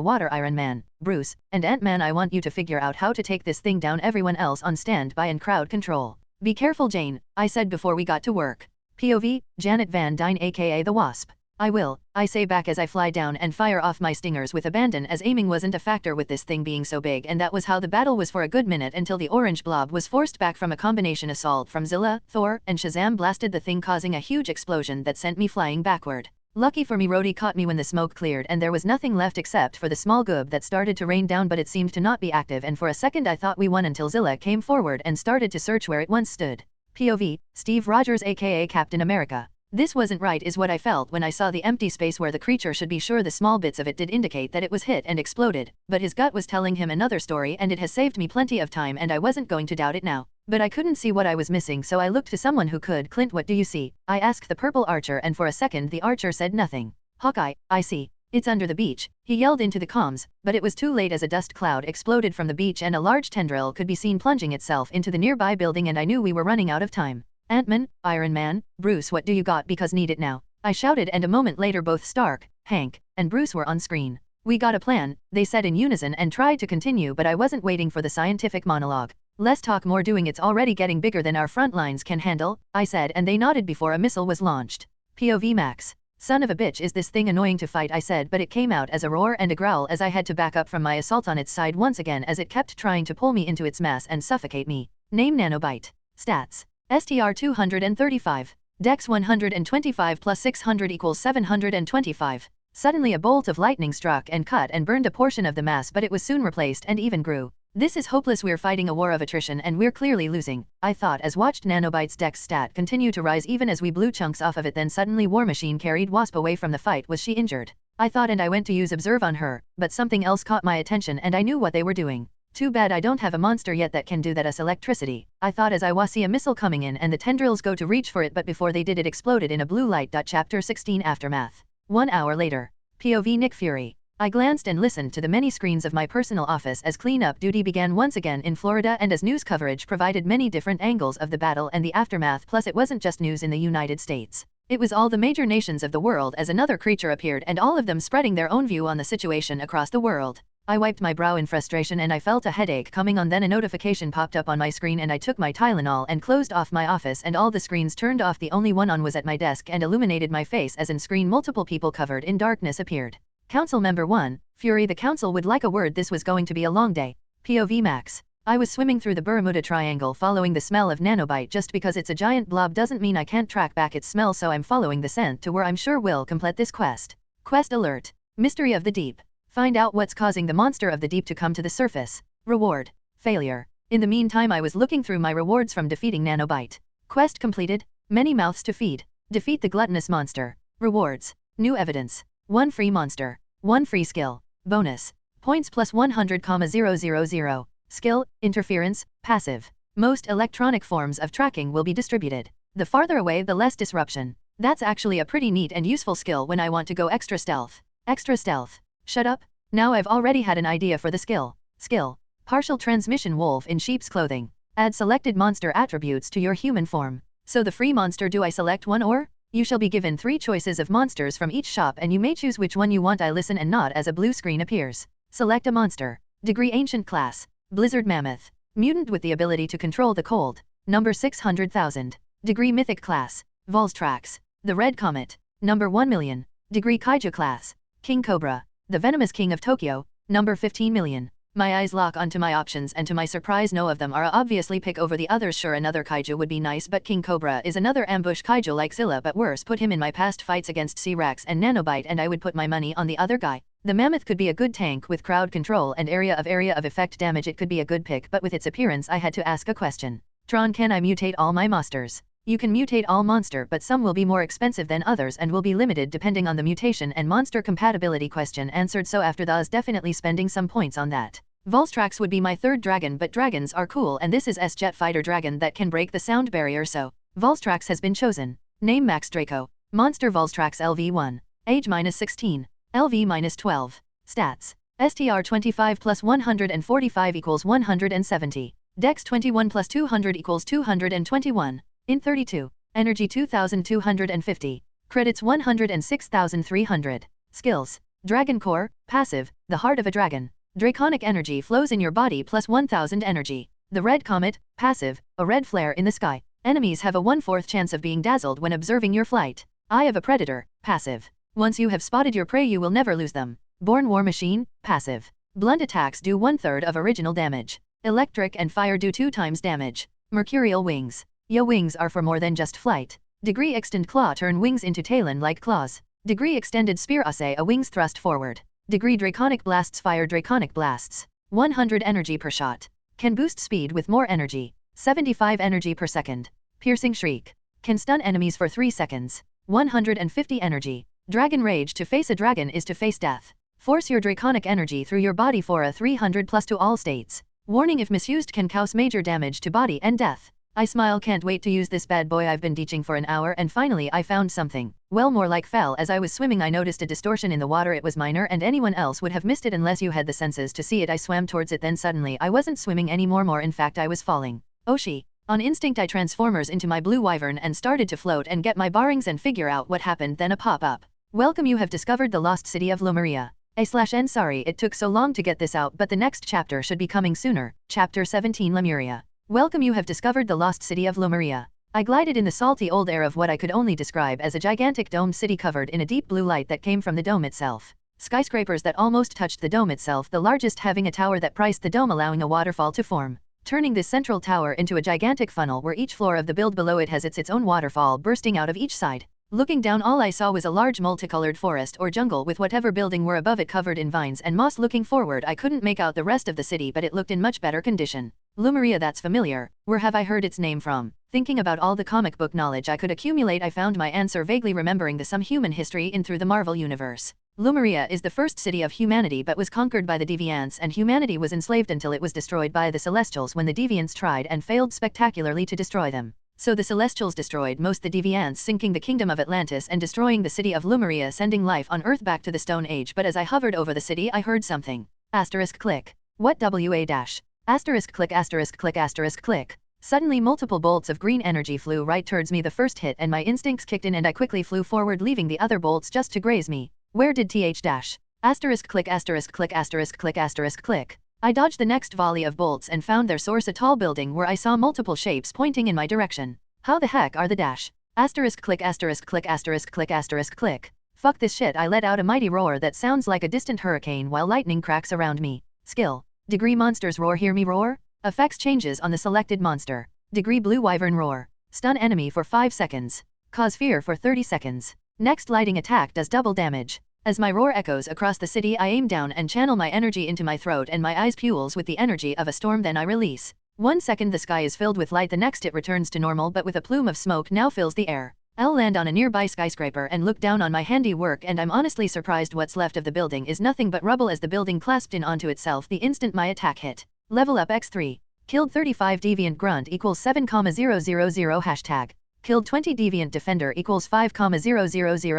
water. Iron Man, Bruce, and Ant-Man, I want you to figure out how to take this thing down. Everyone else on standby and crowd control. Be careful, Jane, I said before we got to work. POV, Janet Van Dyne aka the Wasp. I will, I say back as I fly down and fire off my stingers with abandon, as aiming wasn't a factor with this thing being so big, and that was how the battle was for a good minute until the orange blob was forced back from a combination assault from Zilla, Thor, and Shazam blasted the thing, causing a huge explosion that sent me flying backward. Lucky for me, Rhodey caught me when the smoke cleared and there was nothing left except for the small goob that started to rain down, but it seemed to not be active, and for a second I thought we won until Zilla came forward and started to search where it once stood. POV, Steve Rogers aka Captain America. This wasn't right is what I felt when I saw the empty space where the creature should be. Sure, the small bits of it did indicate that it was hit and exploded, but his gut was telling him another story, and it has saved me plenty of time and I wasn't going to doubt it now. But I couldn't see what I was missing, so I looked to someone who could. Clint, what do you see? I asked the purple archer, and for a second the archer said nothing. Hawkeye, I see. It's under the beach, he yelled into the comms, but it was too late as a dust cloud exploded from the beach and a large tendril could be seen plunging itself into the nearby building, and I knew we were running out of time. Ant-Man, Iron Man, Bruce, what do you got? Because need it now, I shouted, and a moment later both Stark, Hank, and Bruce were on screen. We got a plan, they said in unison and tried to continue, but I wasn't waiting for the scientific monologue. Less talk, more doing. It's already getting bigger than our front lines can handle, I said, and they nodded before a missile was launched. POV Max. Son of a bitch, is this thing annoying to fight, I said, but it came out as a roar and a growl as I had to back up from my assault on its side once again as it kept trying to pull me into its mass and suffocate me. Name Nanobyte. Stats. STR 235. Dex 125 plus 600 equals 725. Suddenly a bolt of lightning struck and cut and burned a portion of the mass, but it was soon replaced and even grew. This is hopeless, we're fighting a war of attrition and we're clearly losing, I thought as watched Nanobyte's Dex stat continue to rise even as we blew chunks off of it. Then suddenly War Machine carried Wasp away from the fight. Was she injured? I thought, and I went to use observe on her, but something else caught my attention and I knew what they were doing. Too bad I don't have a monster yet that can do that. Us electricity, I thought as I see a missile coming in and the tendrils go to reach for it, but before they did it exploded in a blue light. Chapter 16 Aftermath. 1 hour later. POV Nick Fury. I glanced and listened to the many screens of my personal office as cleanup duty began once again in Florida, and as news coverage provided many different angles of the battle and the aftermath. Plus it wasn't just news in the United States. It was all the major nations of the world as another creature appeared, and all of them spreading their own view on the situation across the world. I wiped my brow in frustration and I felt a headache coming on. Then a notification popped up on my screen and I took my Tylenol and closed off my office and all the screens turned off. The only one on was at my desk and illuminated my face as in screen multiple people covered in darkness appeared. Council Member 1, Fury, the council would like a word. This was going to be a long day. POV Max. I was swimming through the Bermuda Triangle following the smell of Nanobyte. Just because it's a giant blob doesn't mean I can't track back its smell, so I'm following the scent to where I'm sure will complete this quest. Quest alert. Mystery of the Deep. Find out what's causing the monster of the deep to come to the surface. Reward. Failure. In the meantime I was looking through my rewards from defeating Nanobyte. Quest completed. Many mouths to feed. Defeat the gluttonous monster. Rewards. New evidence. 1 free monster. 1 free skill. Bonus. Points plus 100,000. Skill, interference, passive. Most electronic forms of tracking will be distributed. The farther away the less disruption. That's actually a pretty neat and useful skill when I want to go extra stealth. Extra stealth. Shut up. Now I've already had an idea for the skill. Skill. Partial transmission wolf in sheep's clothing. Add selected monster attributes to your human form. So the free monster, do I select one or? You shall be given 3 choices of monsters from each shop and you may choose which one you want. I listen and nod as a blue screen appears. Select a monster. Degree Ancient Class. Blizzard Mammoth. Mutant with the ability to control the cold. Number 600,000. Degree Mythic Class. Volstrax. The Red Comet. Number 1,000,000. Degree Kaiju Class. King Cobra. The Venomous King of Tokyo. Number 15 million. My eyes lock onto my options and to my surprise no of them are obviously pick over the others. Sure, another kaiju would be nice, but King Cobra is another ambush kaiju like Zilla, but worse, put him in my past fights against C-Rex and Nanobyte and I would put my money on the other guy. The Mammoth could be a good tank with crowd control and area of effect damage. It could be a good pick, but with its appearance I had to ask a question. Tron, can I mutate all my monsters? You can mutate all monster, but some will be more expensive than others and will be limited depending on the mutation and monster compatibility. Question answered. So after those, definitely spending some points on that. Volstrax would be my third dragon, but dragons are cool and this is S-Jet Fighter Dragon that can break the sound barrier, so Volstrax has been chosen. Name Max Draco. Monster Volstrax LV1. Age -16. LV -12. Stats. STR 25 plus 145 equals 170. Dex 21 plus 200 equals 221. Int 32. Energy 2250. Credits 106,300. Skills. Dragon Core, passive, the heart of a dragon. Draconic energy flows in your body plus 1000 energy. The Red Comet, passive, a red flare in the sky. Enemies have a 1/4 chance of being dazzled when observing your flight. Eye of a Predator, passive. Once you have spotted your prey you will never lose them. Born War Machine, passive. Blunt attacks do 1/3 of original damage. Electric and fire do 2 times damage. Mercurial Wings. Your wings are for more than just flight. Degree Extend Claw turn wings into talon-like claws. Degree Extended Spear assay a wings thrust forward. Degree Draconic Blasts fire Draconic Blasts. 100 energy per shot. Can boost speed with more energy. 75 energy per second. Piercing Shriek. Can stun enemies for 3 seconds. 150 energy. Dragon Rage. To face a dragon is to face death. Force your draconic energy through your body for a 300 plus to all states. Warning, if misused can cause major damage to body and death. I smile, can't wait to use this bad boy. I've been teaching for an hour and finally I found something. Well, more like fell. As I was swimming I noticed a distortion in the water. It was minor and anyone else would have missed it unless you had the senses to see it. I swam towards it, then suddenly I wasn't swimming anymore. More in fact I was falling. Oshi. On instinct I transformers into my blue wyvern and started to float and get my bearings and figure out what happened. Then a pop-up. Welcome, you have discovered the lost city of Lumeria. A/N sorry it took so long to get this out, but the next chapter should be coming sooner. Chapter 17 Lemuria. Welcome, you have discovered the lost city of Lumeria. I glided in the salty old air of what I could only describe as a gigantic domed city covered in a deep blue light that came from the dome itself. Skyscrapers that almost touched the dome itself, the largest having a tower that priced the dome, allowing a waterfall to form. Turning this central tower into a gigantic funnel where each floor of the build below it has its own waterfall bursting out of each side. Looking down all I saw was a large multicolored forest or jungle with whatever building were above it covered in vines and moss. Looking forward I couldn't make out the rest of the city, but it looked in much better condition. Lumeria, that's familiar. Where have I heard its name from? Thinking about all the comic book knowledge I could accumulate, I found my answer, vaguely remembering some human history in through the Marvel universe. Lumeria is the first city of humanity but was conquered by the Deviants, and humanity was enslaved until it was destroyed by the Celestials when the Deviants tried and failed spectacularly to destroy them. So the Celestials destroyed most the Deviants, sinking the kingdom of Atlantis and destroying the city of Lumeria, sending life on Earth back to the Stone Age. But as I hovered over the city I heard something. Asterisk click. What WA dash? Asterisk click asterisk click asterisk click. Suddenly multiple bolts of green energy flew right towards me. The first hit and my instincts kicked in and I quickly flew forward, leaving the other bolts just to graze me. Where did TH dash? Asterisk click asterisk click asterisk click asterisk click. I dodged the next volley of bolts and found their source a tall building where I saw multiple shapes pointing in my direction. How the heck are the dash? Asterisk click asterisk click asterisk click asterisk click. Fuck this shit. I let out a mighty roar that sounds like a distant hurricane while lightning cracks around me. Skill. Degree Monsters Roar. Hear me roar? Effects changes on the selected monster. Degree Blue Wyvern Roar. Stun enemy for 5 seconds. Cause fear for 30 seconds. Next lighting attack does double damage. As my roar echoes across the city I aim down and channel my energy into my throat and my eyes pools with the energy of a storm. Then I release. 1 second the sky is filled with light, the next it returns to normal but with a plume of smoke now fills the air. I'll land on a nearby skyscraper and look down on my handiwork, and I'm honestly surprised. What's left of the building is nothing but rubble as the building clasped in onto itself the instant my attack hit. Level up x3. Killed 35 Deviant Grunt equals 7,000 hashtag. Killed 20 Deviant Defender equals 5,000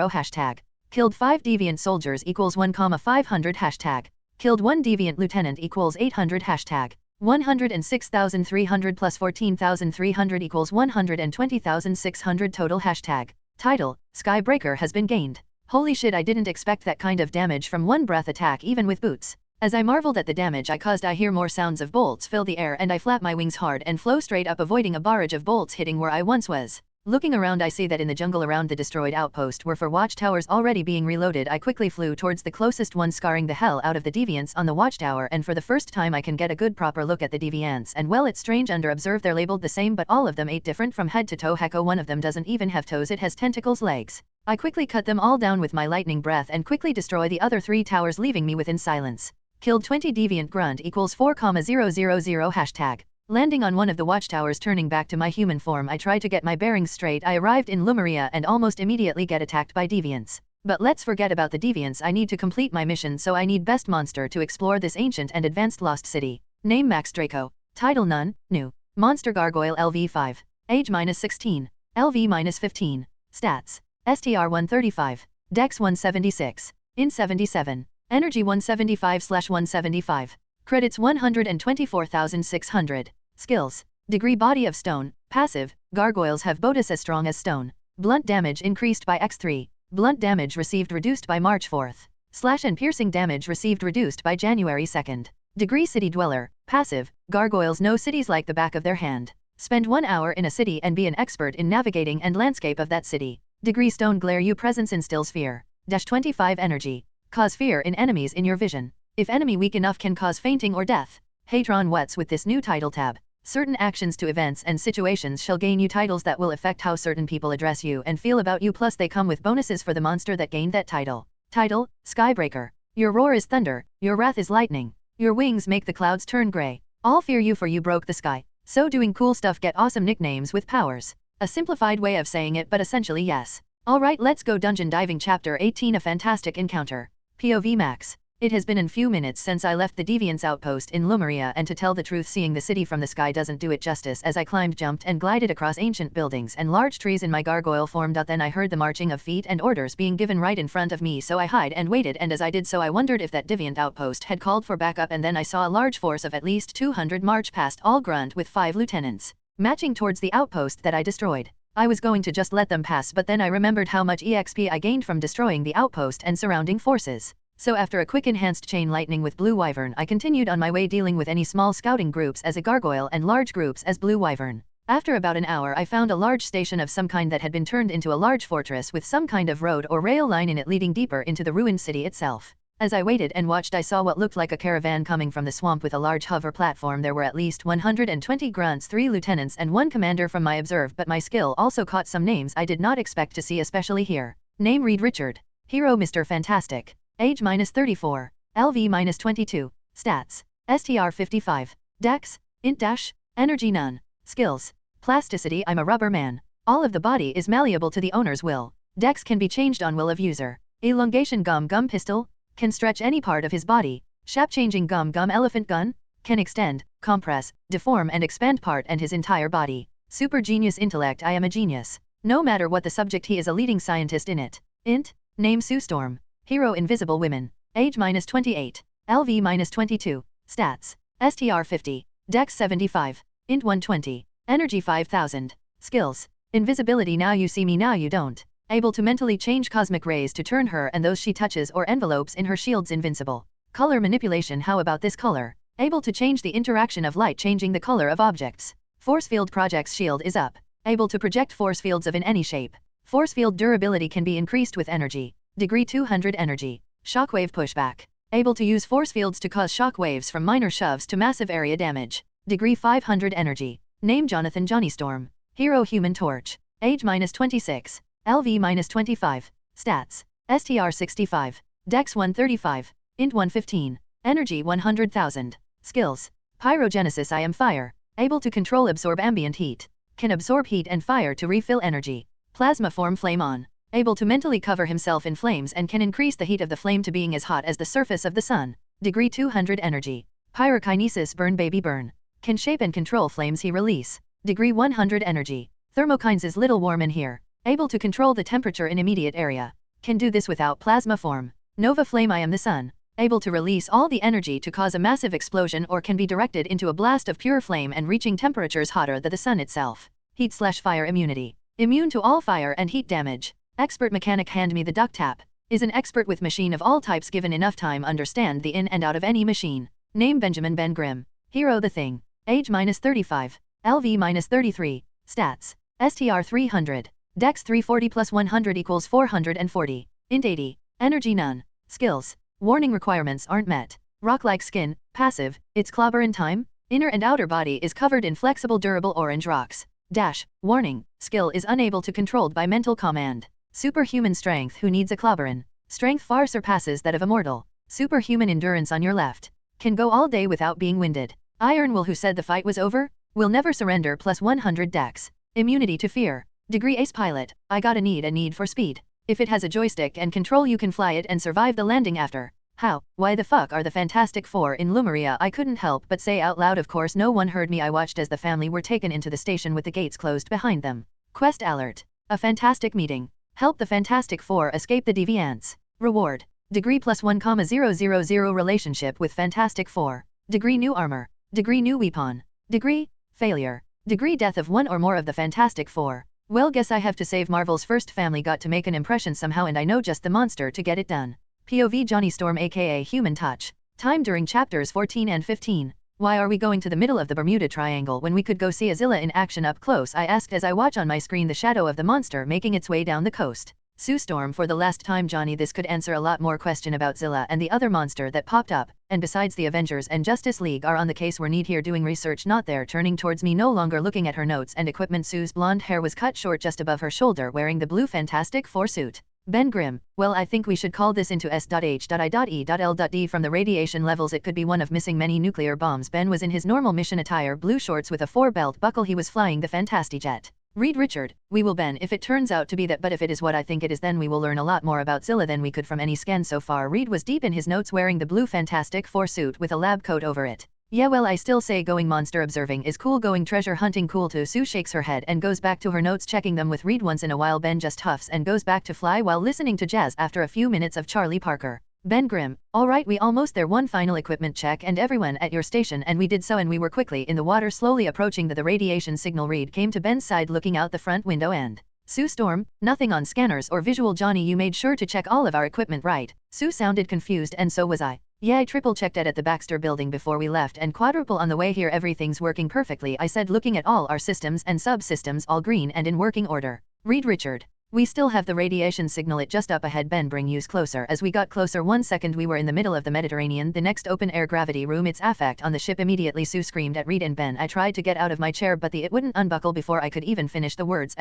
hashtag. Killed 5 Deviant Soldiers equals 1,500 hashtag. Killed 1 Deviant Lieutenant equals 800 hashtag. 106,300 plus 14,300 equals 120,600 total hashtag. Title, Skybreaker has been gained. Holy shit, I didn't expect that kind of damage from one breath attack even with boots. As I marveled at the damage I caused I hear more sounds of bolts fill the air and I flap my wings hard and flow straight up, avoiding a barrage of bolts hitting where I once was. Looking around I see that in the jungle around the destroyed outpost were 4 watchtowers already being reloaded. I quickly flew towards the closest one, scarring the hell out of the deviants on the watchtower, and for the first time I can get a good proper look at the deviants, and well, it's strange. Under observe they're labeled the same but all of them ate different from head to toe. Hecko, one of them doesn't even have toes, it has tentacles, legs. I quickly cut them all down with my lightning breath and quickly destroy the other 3 towers, leaving me within silence. Killed 20 Deviant Grunt equals 4,000 hashtag. Landing on one of the watchtowers, turning back to my human form I try to get my bearings straight. I arrived in Lumeria and almost immediately get attacked by deviants. But let's forget about the deviants. I need to complete my mission, so I need best monster to explore this ancient and advanced lost city. Name Max Draco. Title None, New. Monster Gargoyle LV5. Age -16. LV -15. Stats. STR 135. Dex 176. In 77. Energy 175/175. Credits 124,600. Skills. Degree Body of Stone. Passive. Gargoyles have Bodis as strong as stone. Blunt damage increased by x3. Blunt damage received reduced by March 4th. Slash and piercing damage received reduced by January 2nd. Degree City Dweller. Passive. Gargoyles know cities like the back of their hand. Spend 1 hour in a city and be an expert in navigating and landscape of that city. Degree Stone Glare. Your presence instills fear. -25 energy. Cause fear in enemies in your vision. If enemy weak enough can cause fainting or death. Hatron. What's with this new title tab? Certain actions to events and situations shall gain you titles that will affect how certain people address you and feel about you, plus they come with bonuses for the monster that gained that title. Title, Skybreaker. Your roar is thunder, your wrath is lightning. Your wings make the clouds turn gray. All fear you, for you broke the sky. So doing cool stuff. Get awesome nicknames with powers. A simplified way of saying it, but essentially yes. Alright, let's go dungeon diving. Chapter 18. A fantastic encounter. POV Max. It has been a few minutes since I left the Deviants outpost in Lumeria, and to tell the truth, seeing the city from the sky doesn't do it justice, as I climbed, jumped and glided across ancient buildings and large trees in my gargoyle form. Then I heard the marching of feet and orders being given right in front of me, so I hid and waited, and as I did so I wondered if that Deviant outpost had called for backup, and then I saw a large force of at least 200 march past, all grunt with 5 lieutenants, marching towards the outpost that I destroyed. I was going to just let them pass, but then I remembered how much EXP I gained from destroying the outpost and surrounding forces. So after a quick enhanced chain lightning with Blue Wyvern, I continued on my way, dealing with any small scouting groups as a gargoyle and large groups as Blue Wyvern. After about an hour I found a large station of some kind that had been turned into a large fortress with some kind of road or rail line in it leading deeper into the ruined city itself. As I waited and watched, I saw what looked like a caravan coming from the swamp with a large hover platform. There were at least 120 grunts, 3 lieutenants and 1 commander from my observe, but my skill also caught some names I did not expect to see, especially here. Name Reed Richard. Hero Mr. Fantastic. Age -34. LV -22. Stats. STR 55. Dex. Int dash. Energy none. Skills. Plasticity. I'm a rubber man. All of the body is malleable to the owner's will. Dex can be changed on will of user. Elongation. Gum pistol. Can stretch any part of his body. Shape changing. Gum elephant gun. Can extend, compress, deform and expand part and his entire body. Super genius intellect. I am a genius. No matter what the subject, he is a leading scientist in it. Int. Name Sue Storm. Hero Invisible Women. Age -28. LV -22. Stats. STR 50. Dex 75. Int 120. Energy 5000. Skills. Invisibility. Now you see me, now you don't. Able to mentally change cosmic rays to turn her and those she touches or envelopes in her shields invincible. Color manipulation. How about this color? Able to change the interaction of light, changing the color of objects. Force field. Projects shield is up. Able to project force fields of in any shape. Force field durability can be increased with energy. Degree 200 energy. Shockwave pushback. Able to use force fields to cause shock waves from minor shoves to massive area damage. Degree 500 energy. Name Jonathan Johnny Storm. Hero Human Torch. Age -26. LV -25. Stats. STR 65. Dex 135. Int 115. Energy 100,000. Skills. Pyrogenesis. I am fire. Able to control absorb ambient heat. Can absorb heat and fire to refill energy. Plasma form. Flame on. Able to mentally cover himself in flames and can increase the heat of the flame to being as hot as the surface of the sun. Degree 200 energy. Pyrokinesis. Burn baby burn. Can shape and control flames he release. Degree 100 energy. Thermokinesis. Little warm in here. Able to control the temperature in immediate area. Can do this without plasma form. Nova Flame. I am the sun. Able to release all the energy to cause a massive explosion, or can be directed into a blast of pure flame and reaching temperatures hotter than the sun itself. Heat/fire immunity. Immune to all fire and heat damage. Expert mechanic. Hand me the duck tap. Is an expert with machine of all types, given enough time understand the in and out of any machine. Name Benjamin Ben Grimm. Hero The Thing. Age -35. LV -33. Stats. STR 300. Dex 340 plus 100 equals 440. Int 80. Energy none. Skills. Warning requirements aren't met. Rock-like skin, passive, its clobber in time. Inner and outer body is covered in flexible durable orange rocks. Dash. Warning. Skill is unable to controlled by mental command. Superhuman strength. Who needs a clobberin? Strength far surpasses that of a mortal. Superhuman endurance on your left. Can go all day without being winded. Iron Will. Who said the fight was over? Will never surrender plus 100 dex. Immunity to fear. Degree Ace Pilot. I got a need for speed. If it has a joystick and control you can fly it and survive the landing after. How? Why the fuck are the Fantastic Four in Lumeria? I couldn't help but say out loud. Of course no one heard me. I watched as the family were taken into the station with the gates closed behind them. Quest alert. A fantastic meeting. Help the Fantastic Four escape the deviants. Reward. Degree +1,000 relationship with Fantastic Four. Degree new armor. Degree new weapon. Degree failure. Degree death of one or more of the Fantastic Four. Well, guess I have to save Marvel's first family. Got to make an impression somehow, and I know just the monster to get it done. POV Johnny Storm aka Human Touch. Time during chapters 14 and 15. Why are we going to the middle of the Bermuda Triangle when we could go see a Zilla in action up close? I asked as I watch on my screen the shadow of the monster making its way down the coast. Sue Storm for the last time. Johnny, this could answer a lot more question about Zilla and the other monster that popped up, and besides the Avengers and Justice League are on the case. We're need here doing research, not there. Turning towards me, no longer looking at her notes and equipment. Sue's blonde hair was cut short just above her shoulder, wearing the blue Fantastic Four suit. Ben Grimm. Well, I think we should call this into S.H.I.E.L.D. From the radiation levels it could be one of missing many nuclear bombs. Ben was in his normal mission attire, blue shorts with a 4-belt buckle. He was flying the Fantastijet. Read Richard. We will Ben if it turns out to be that, but if it is what I think it is, then we will learn a lot more about Zilla than we could from any scan so far. Reed was deep in his notes, wearing the blue Fantastic Four suit with a lab coat over it. Yeah, well, I still say going monster observing is cool, going treasure hunting cool too. Sue shakes her head and goes back to her notes, checking them with Reed once in a while. Ben just huffs and goes back to fly while listening to jazz after a few minutes of Charlie Parker. Ben Grimm. Alright, we almost there. One final equipment check and everyone at your station, and we did so, and we were quickly in the water, slowly approaching the radiation signal. Reed came to Ben's side looking out the front window and Sue Storm, nothing on scanners or visual. Johnny, you made sure to check all of our equipment, right? Sue sounded confused, and so was I. Yeah, I triple checked it at the Baxter building before we left and quadruple on the way here. Everything's working perfectly, I said, looking at all our systems and subsystems, all green and in working order. Read Richard. We still have the radiation signal, it just up ahead. Ben, bring yous closer. As we got closer, 1 second we were in the middle of the Mediterranean, the next open air gravity room. Its effect on the ship immediately. Sue screamed at Reed and Ben. I tried to get out of my chair, but it wouldn't unbuckle before I could even finish the words.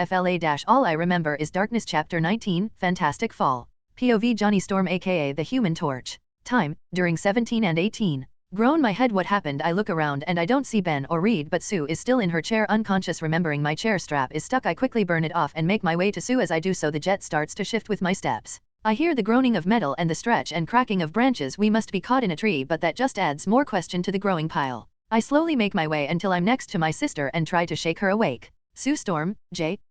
All I remember is darkness. Chapter 19, Fantastic Fall. POV Johnny Storm aka the Human Torch. Time, during 17 and 18. Groan my head, what happened? I look around and I don't see Ben or Reed, but Sue is still in her chair unconscious. Remembering my chair strap is stuck, I quickly burn it off and make my way to Sue. As I do so, the jet starts to shift with my steps. I hear the groaning of metal and the stretch and cracking of branches. We must be caught in a tree, but that just adds more question to the growing pile. I slowly make my way until I'm next to my sister and try to shake her awake. Sue Storm,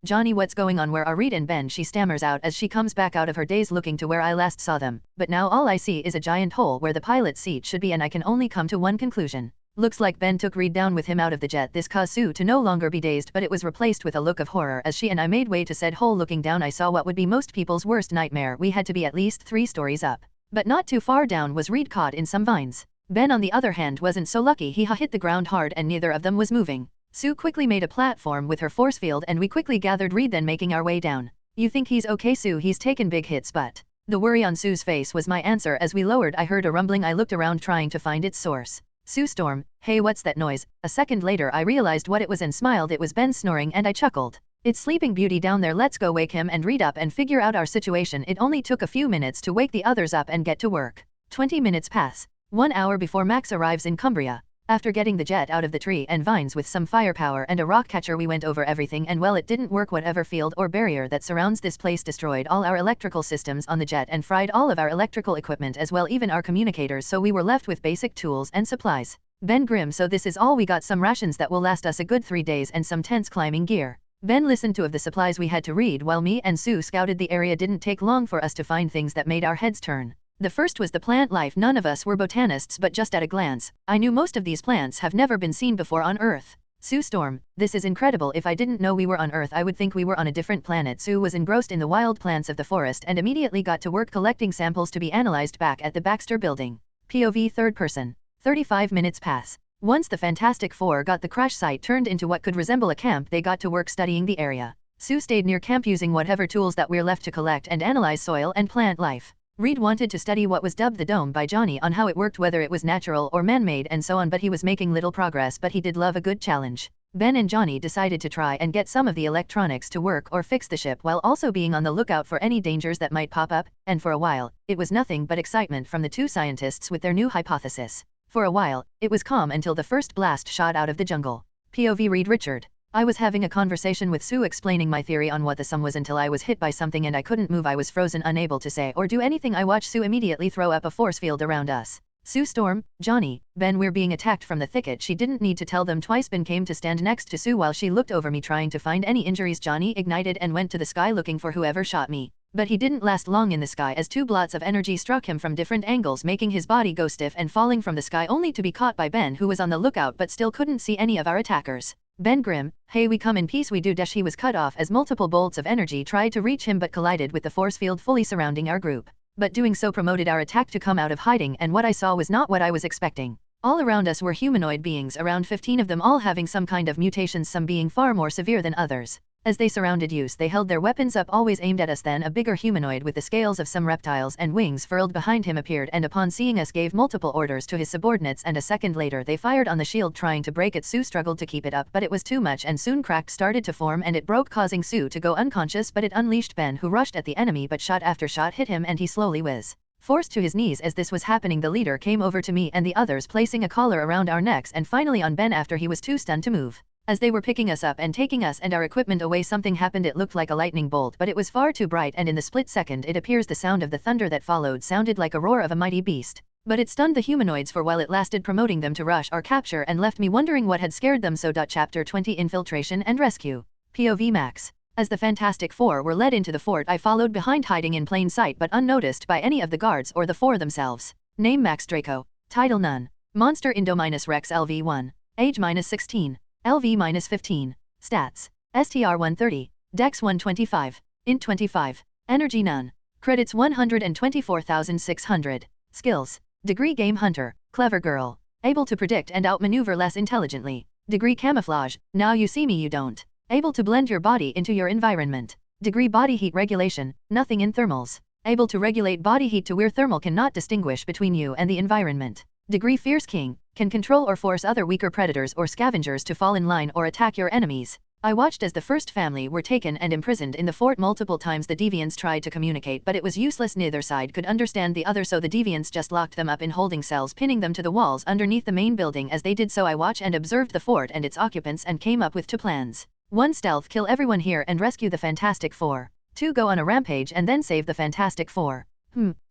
Johnny, what's going on? Where are Reed and Ben? She stammers out as she comes back out of her daze, looking to where I last saw them, but now all I see is a giant hole where the pilot's seat should be, and I can only come to one conclusion. Looks like Ben took Reed down with him out of the jet. This caused Sue to no longer be dazed, but it was replaced with a look of horror as she and I made way to said hole. Looking down, I saw what would be most people's worst nightmare. We had to be at least 3 stories up. But not too far down was Reed, caught in some vines. Ben, on the other hand, wasn't so lucky. He hit the ground hard and neither of them was moving. Sue quickly made a platform with her force field and we quickly gathered Reed, then making our way down. You think he's okay, Sue? He's taken big hits, but... The worry on Sue's face was my answer. As we lowered, I heard a rumbling. I looked around trying to find its source. Sue Storm, hey, what's that noise? A second later I realized what it was and smiled. It was Ben snoring, and I chuckled. It's Sleeping Beauty down there. Let's go wake him and Reed up and figure out our situation. It only took a few minutes to wake the others up and get to work. 20 minutes pass. 1 hour before Max arrives in Cumbria. After getting the jet out of the tree and vines with some firepower and a rock catcher, we went over everything, and well, it didn't work. Whatever field or barrier that surrounds this place destroyed all our electrical systems on the jet and fried all of our electrical equipment as well, even our communicators, so we were left with basic tools and supplies. Ben Grimm, so this is all we got. Some rations that will last us a good 3 days and some tense climbing gear. Ben listened to of the supplies we had to read while me and Sue scouted the area. Didn't take long for us to find things that made our heads turn. The first was the plant life. None of us were botanists, but just at a glance, I knew most of these plants have never been seen before on Earth. Sue Storm, this is incredible. If I didn't know we were on Earth, I would think we were on a different planet. Sue was engrossed in the wild plants of the forest and immediately got to work collecting samples to be analyzed back at the Baxter building. POV third person. 35 minutes pass. Once the Fantastic Four got the crash site turned into what could resemble a camp, they got to work studying the area. Sue stayed near camp using whatever tools that we're left to collect and analyze soil and plant life. Reed wanted to study what was dubbed the dome by Johnny, on how it worked, whether it was natural or man-made and so on, but he was making little progress. But he did love a good challenge. Ben and Johnny decided to try and get some of the electronics to work or fix the ship while also being on the lookout for any dangers that might pop up, and for a while, it was nothing but excitement from the 2 scientists with their new hypothesis. For a while, it was calm until the first blast shot out of the jungle. POV Reed Richard. I was having a conversation with Sue explaining my theory on what the sum was until I was hit by something and I couldn't move. I was frozen, unable to say or do anything. I watched Sue immediately throw up a force field around us. Sue, Storm, Johnny, Ben, we're being attacked from the thicket. She didn't need to tell them twice. Ben came to stand next to Sue while she looked over me trying to find any injuries. Johnny ignited and went to the sky looking for whoever shot me. But he didn't last long in the sky as two blots of energy struck him from different angles, making his body go stiff and falling from the sky, only to be caught by Ben, who was on the lookout but still couldn't see any of our attackers. Ben grim, hey, we come in peace, we do. He was cut off as multiple bolts of energy tried to reach him but collided with the force field fully surrounding our group. But doing so promoted our attack to come out of hiding, and what I saw was not what I was expecting. All around us were humanoid beings, around 15 of them, all having some kind of mutations, some being far more severe than others. As they surrounded us, they held their weapons up, always aimed at us. Then a bigger humanoid with the scales of some reptiles and wings furled behind him appeared, and upon seeing us gave multiple orders to his subordinates, and a second later they fired on the shield trying to break it. Sue struggled to keep it up, but it was too much and soon cracked started to form and it broke, causing Sue to go unconscious, but it unleashed Ben, who rushed at the enemy, but shot after shot hit him and he slowly was forced to his knees. As this was happening, the leader came over to me and the others, placing a collar around our necks and finally on Ben after he was too stunned to move. As they were picking us up and taking us and our equipment away, something happened. It looked like a lightning bolt, but it was far too bright, and in the split second it appears the sound of the thunder that followed sounded like a roar of a mighty beast. But it stunned the humanoids for while it lasted, promoting them to rush or capture, and left me wondering what had scared them so. Chapter 20 Infiltration and Rescue. POV Max. As the Fantastic Four were led into the fort, I followed behind, hiding in plain sight but unnoticed by any of the guards or the four themselves. Name Max Draco. Title None. Monster Indo-Rex LV1. Age -16. LV -15. Stats. STR 130. Dex 125. Int 25. Energy none. Credits 124,600. Skills. Degree Game Hunter. Clever Girl. Able to predict and outmaneuver less intelligently. Degree Camouflage. Now you see me, you don't. Able to blend your body into your environment. Degree Body Heat Regulation. Nothing in thermals. Able to regulate body heat to where thermal cannot distinguish between you and the environment. Degree Fierce King. Can control or force other weaker predators or scavengers to fall in line or attack your enemies. I watched as the first family were taken and imprisoned in the fort. Multiple times the deviants tried to communicate, but it was useless. Neither side could understand the other, so the deviants just locked them up in holding cells, pinning them to the walls underneath the main building. As they did so, I watched and observed the fort and its occupants and came up with two plans. 1. Stealth, kill everyone here and rescue the Fantastic Four. 2. Go on a rampage and then save the Fantastic Four.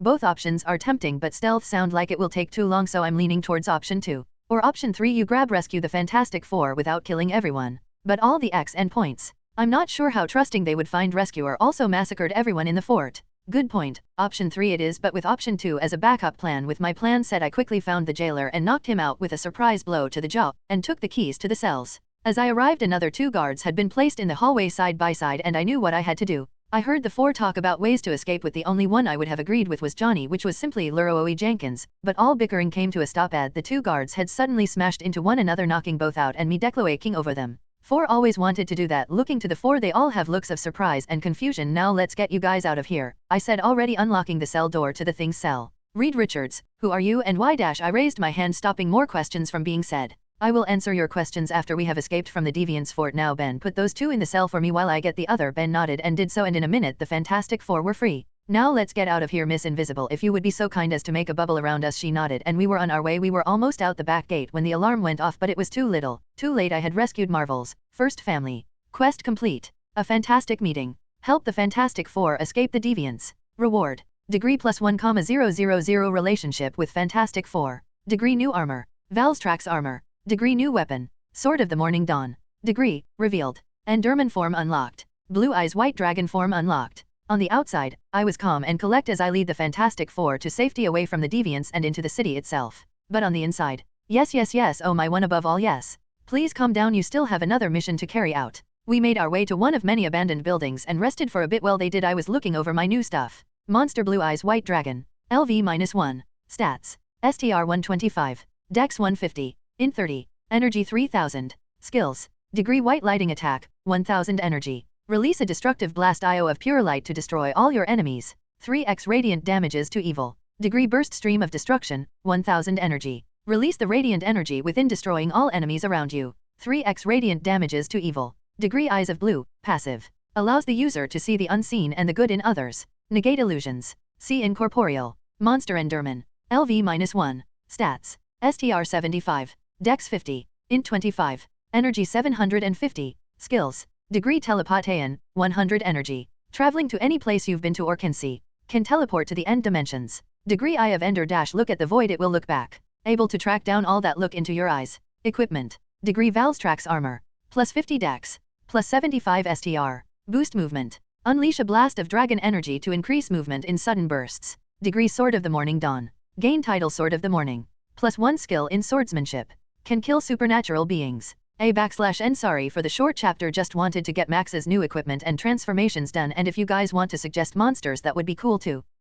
Both options are tempting, but stealth sound like it will take too long, so I'm leaning towards option 2. Or option 3, you grab rescue the Fantastic Four without killing everyone. But all the X and points. I'm not sure how trusting they would find rescuer also massacred everyone in the fort. Good point. Option 3 it is, but with option 2 as a backup plan. With my plan set, I quickly found the jailer and knocked him out with a surprise blow to the jaw, and took the keys to the cells. As I arrived, another 2 guards had been placed in the hallway side by side, and I knew what I had to do. I heard the 4 talk about ways to escape, with the only one I would have agreed with was Johnny, which was simply Leroy Jenkins, but all bickering came to a stop at the 2 guards had suddenly smashed into one another, knocking both out and me decloaking over them. 4 always wanted to do that. Looking to the 4, they all have looks of surprise and confusion. Now let's get you guys out of here, I said, already unlocking the cell door to the Thing's cell. Reed Richards, who are you and why? I raised my hand, stopping more questions from being said. I will answer your questions after we have escaped from the Deviants fort. Now Ben, put those 2 in the cell for me while I get the other. Ben nodded and did so, and in a minute the Fantastic Four were free. Now let's get out of here, Miss Invisible, if you would be so kind as to make a bubble around us. She nodded, and we were on our way. We were almost out the back gate when the alarm went off, but it was too little, too late. I had rescued Marvel's first family. Quest complete. A fantastic meeting. Help the Fantastic Four escape the Deviants. Reward. Degree +1,000 relationship with Fantastic Four. Degree New Armor. Valstrax Armor. Degree New Weapon. Sword of the Morning Dawn. Degree Revealed. Enderman Form unlocked. Blue Eyes White Dragon Form unlocked. On the outside, I was calm and collect as I lead the Fantastic Four to safety, away from the Deviants and into the city itself. But on the inside, yes, oh my one above all, yes. Please calm down, you still have another mission to carry out. We made our way to one of many abandoned buildings and rested for a bit. While they did, I was looking over my new stuff. Monster Blue Eyes White Dragon. LV-1. Stats. STR 125. Dex 150. Int 30. Energy 3000. Skills. Degree White Lighting Attack. 1000 energy. Release a destructive blast IO of pure light to destroy all your enemies. 3x radiant damages to evil. Degree Burst Stream of Destruction. 1000 energy. Release the radiant energy within, destroying all enemies around you. 3x radiant damages to evil. Degree Eyes of Blue. Passive. Allows the user to see the unseen and the good in others. Negate illusions. See Incorporeal. Monster Enderman. LV-1. Stats. STR 75. Dex 50. Int 25. Energy 750. Skills. Degree Teleportation, 100 energy. Traveling to any place you've been to or can see. Can teleport to the end dimensions. Degree Eye of Ender dash look at the void, it will look back. Able to track down all that look into your eyes. Equipment. Degree Valstrax armor. Plus 50 dex. Plus 75 STR. Boost movement. Unleash a blast of dragon energy to increase movement in sudden bursts. Degree Sword of the Morning Dawn. Gain title Sword of the Morning. Plus 1 skill in swordsmanship. Can kill supernatural beings. /n sorry for the short chapter, just wanted to get Max's new equipment and transformations done, and if you guys want to suggest monsters that would be cool too.